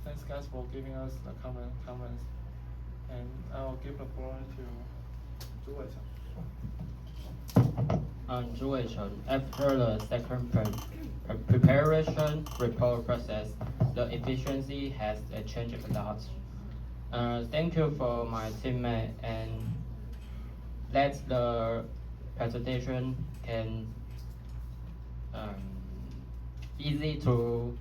thanks guys for giving us the comments. And I'll give the floor to Zhu Weicheng. Zhu Weicheng. After the second preparation report process, the efficiency has changed a lot. Thank you for my teammate, and let the presentation can easy to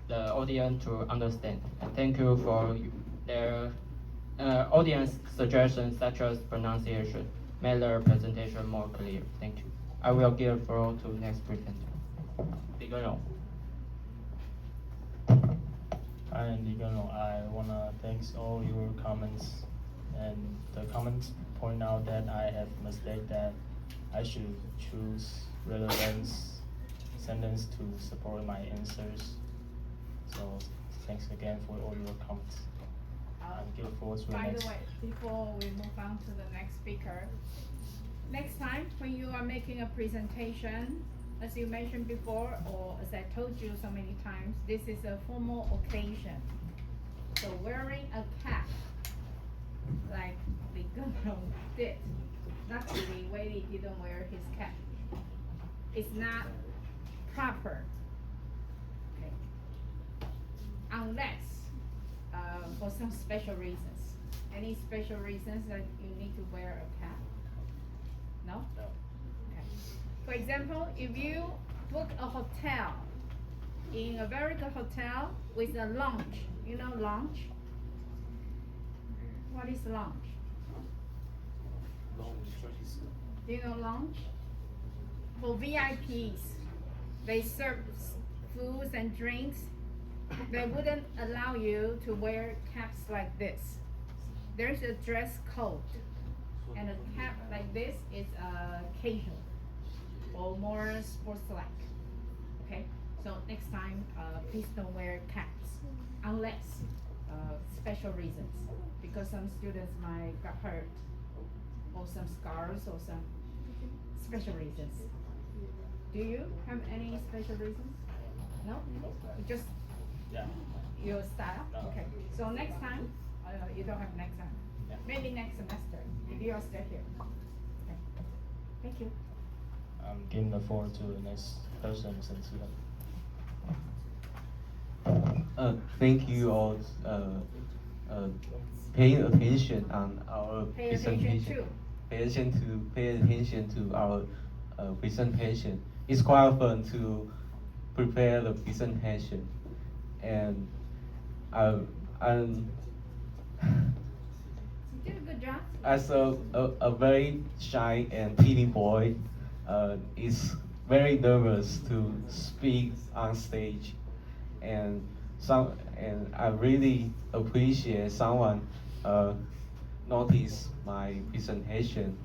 the audience to understand. And thank you for their audience suggestions such as pronunciation, made the presentation more clear. Thank you. I will give the floor to next presenter. Li Genrong. Hi, I'm Li Genrong. I wanna thanks all your comments, and the comments point out that I have mistake that I should choose relevance sentence to support my answers. So thanks again for all your comments. And give the floor to the By next. the way, before we move on to the next speaker, next time when you are making a presentation, as you mentioned before, or as I told you so many times, this is a formal occasion. So wearing a cap, like Li Genrong did, luckily Wei didn't wear his cap. It's not proper. Okay. Unless for some special reasons. Any special reasons that you need to wear a cap? No? No. Okay. For example, if you book a hotel in a very good hotel with a lounge, you know lounge? What is lounge? Do you know lounge? For VIPs, they serve foods and drinks. They wouldn't allow you to wear caps like this. There's a dress code, and a cap like this is casual or more sports-like. Okay, so next time, please don't wear caps unless special reasons, because some students might get hurt, or some scars, or some special reasons. Do you have any special reasons? No? Just Yeah. your style? No. Okay, so next time, you don't have next time. Yeah. Maybe next semester, if you are still here. Okay. Thank you. I'm giving the floor to the next person, since you Thank you all paying attention on our Pay presentation. attention Pay attention to our presentation. It's quite fun to prepare the presentation, and I'm You did a good job. as a very shy and pretty boy, is very nervous to speak on stage, and I really appreciate someone notice my presentation.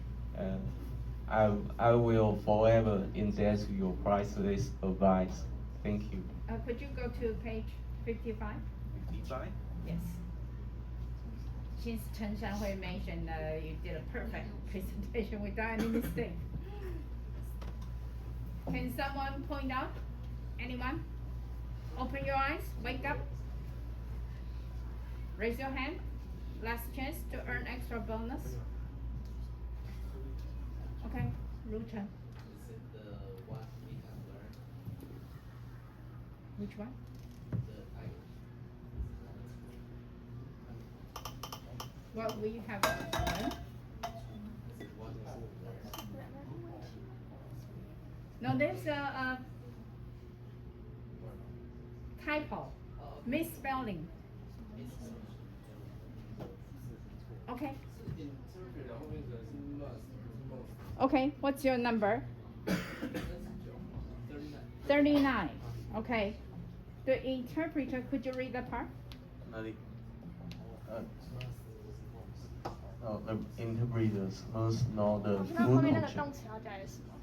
I will forever indebted to your priceless advice. Thank you. Could you go to page 55? 55? Yes. Since Chen Shanhui mentioned you did a perfect presentation without any mistake. Can someone point out? Anyone? Open your eyes, wake up. Raise your hand. Last chance to earn extra bonus. Okay, Rucha. Is it the what we have learned? Which one? The What we have learned? Is it what have learned? No, there's a typo, misspelling. Okay. Okay, what's your number? 39. Okay. The interpreter, could you read that part? The interpreters must know the 那后 food 面那个 object. 动词要加 s 吗？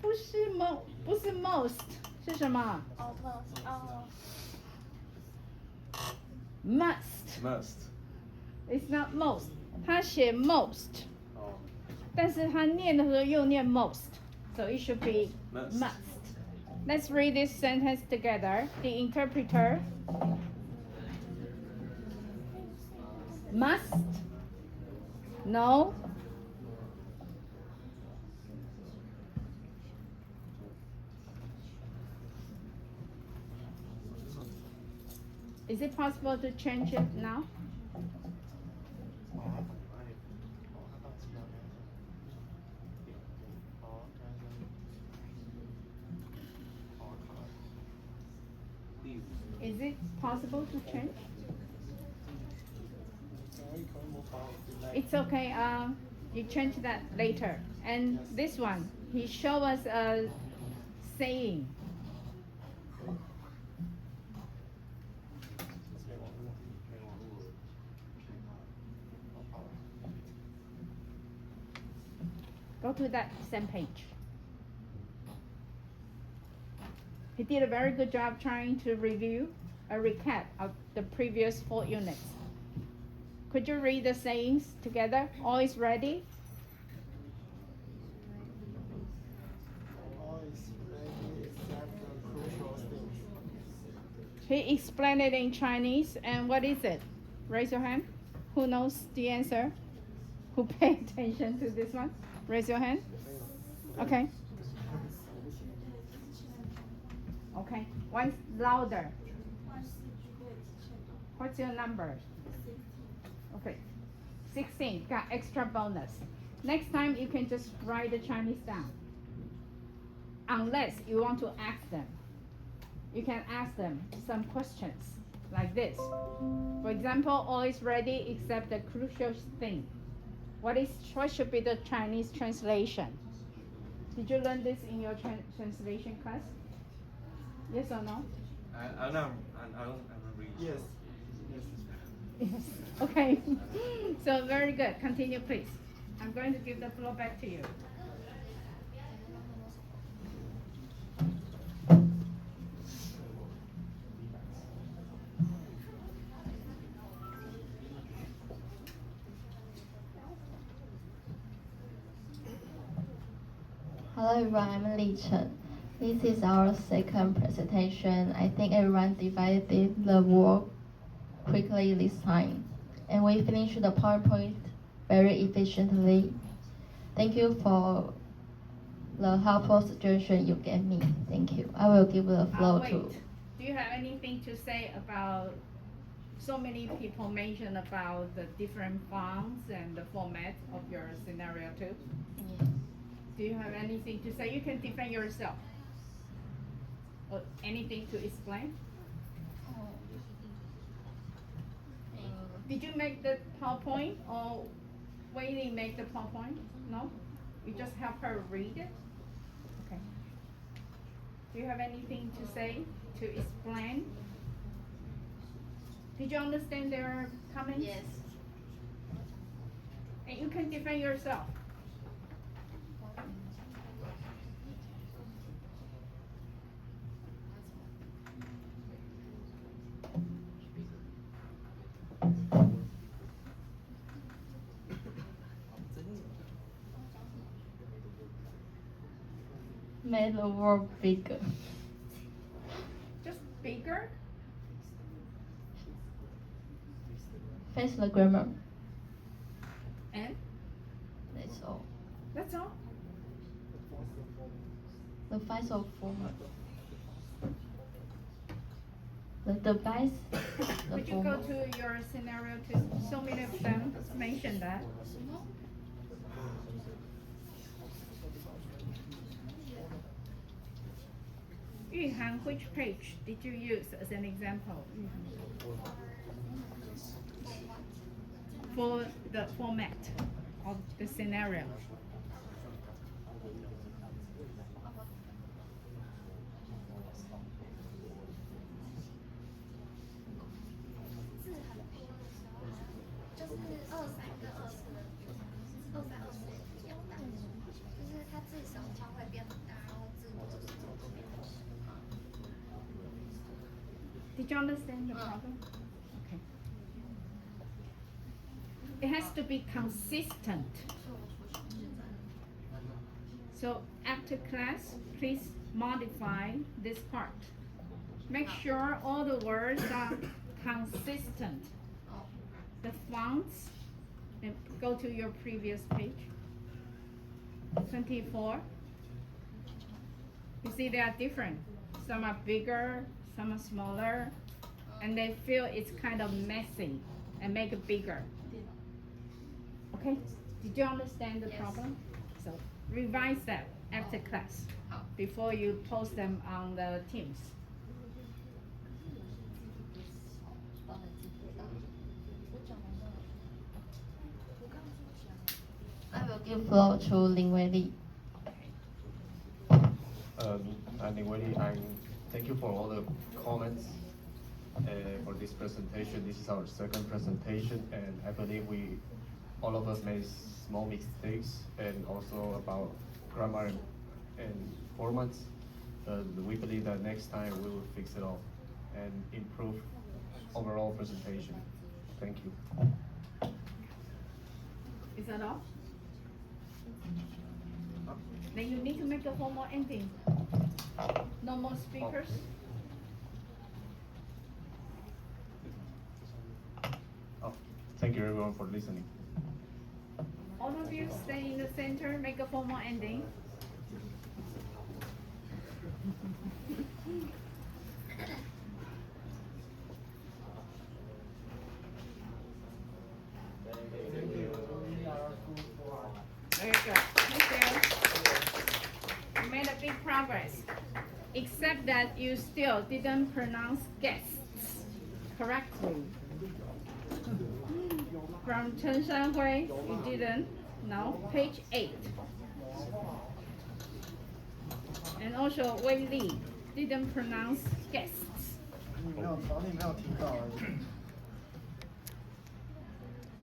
不是 most 是什么哦，不，哦。 ？Must. Must. It's not most. 他写 most. 哦。但是他念的时候又念 most. So it should be Must. must. Let's read this sentence together. The interpreter must know Is it possible to change it now? Is it possible to change? It's okay. You change that later. And this one, he show us a saying. Go to that same page. He did a very good job trying to review a recap of the previous 4 units. Could you read the sayings together? All is ready? All is ready except the crucial things. He explained it in Chinese, and what is it? Raise your hand. Who knows the answer? Who pay attention to this one? Raise your hand. Okay. Okay. Once louder. What's your number? Okay. 16. Got extra bonus. Next time you can just write the Chinese down. Unless you want to ask them. You can ask them some questions like this. For example, all is ready except the crucial thing. What should be the Chinese translation? Did you learn this in your translation class? Yes or no? I don't remember. Yes. Yes. Okay. So very good. Continue, please. I'm going to give the floor back to you. Hello everyone, I'm Li Chen. This is our second presentation. I think everyone divided the work quickly this time. And we finished the PowerPoint very efficiently. Thank you for the helpful suggestion you gave me. Thank you. I will give the floor Wait. to... Do you have anything to say about, so many people mentioned about the different fonts and the format of your scenario too? Yes. Do you have anything to say? You can defend yourself. Or anything to explain? Did you make the PowerPoint or Wei make the PowerPoint? No? You just help her read it? Okay. Do you have anything to say, to explain? Did you understand their comments? Yes. And you can defend yourself. Made the world bigger. Just bigger? Face the grammar. And That's all. that's all. The face of former. The device. The Would you go former. to your scenario too? So many of them mention that. Yuhan, which page did you use as an example? For the format of the scenario. Did you understand the problem? Okay. It has to be consistent. So after class, please modify this part. Make sure all the words are consistent. The fonts, and go to your previous page. 24. You see they are different. Some are bigger, some are smaller, and they feel it's kind of messy and make it bigger. Okay? Did you understand the problem? So revise that after class before you post them on the Teams. I will give floor to Lin Weili. I'm Ling Weili. Thank you for all the comments for this presentation. This is our second presentation, and I believe all of us made small mistakes, and also about grammar and formats. We believe that next time we will fix it all and improve overall presentation. Thank you. Is that all? Then you need to make a formal ending. No more speakers. Thank you everyone for listening. All of you stay in the center, make a formal ending. Very good. Thank you. You made a big progress. Except that you still didn't pronounce guests correctly. From Chen Shanhui, you didn't. No, page 8. And also Wei Li didn't pronounce guests. 你没有听到而已。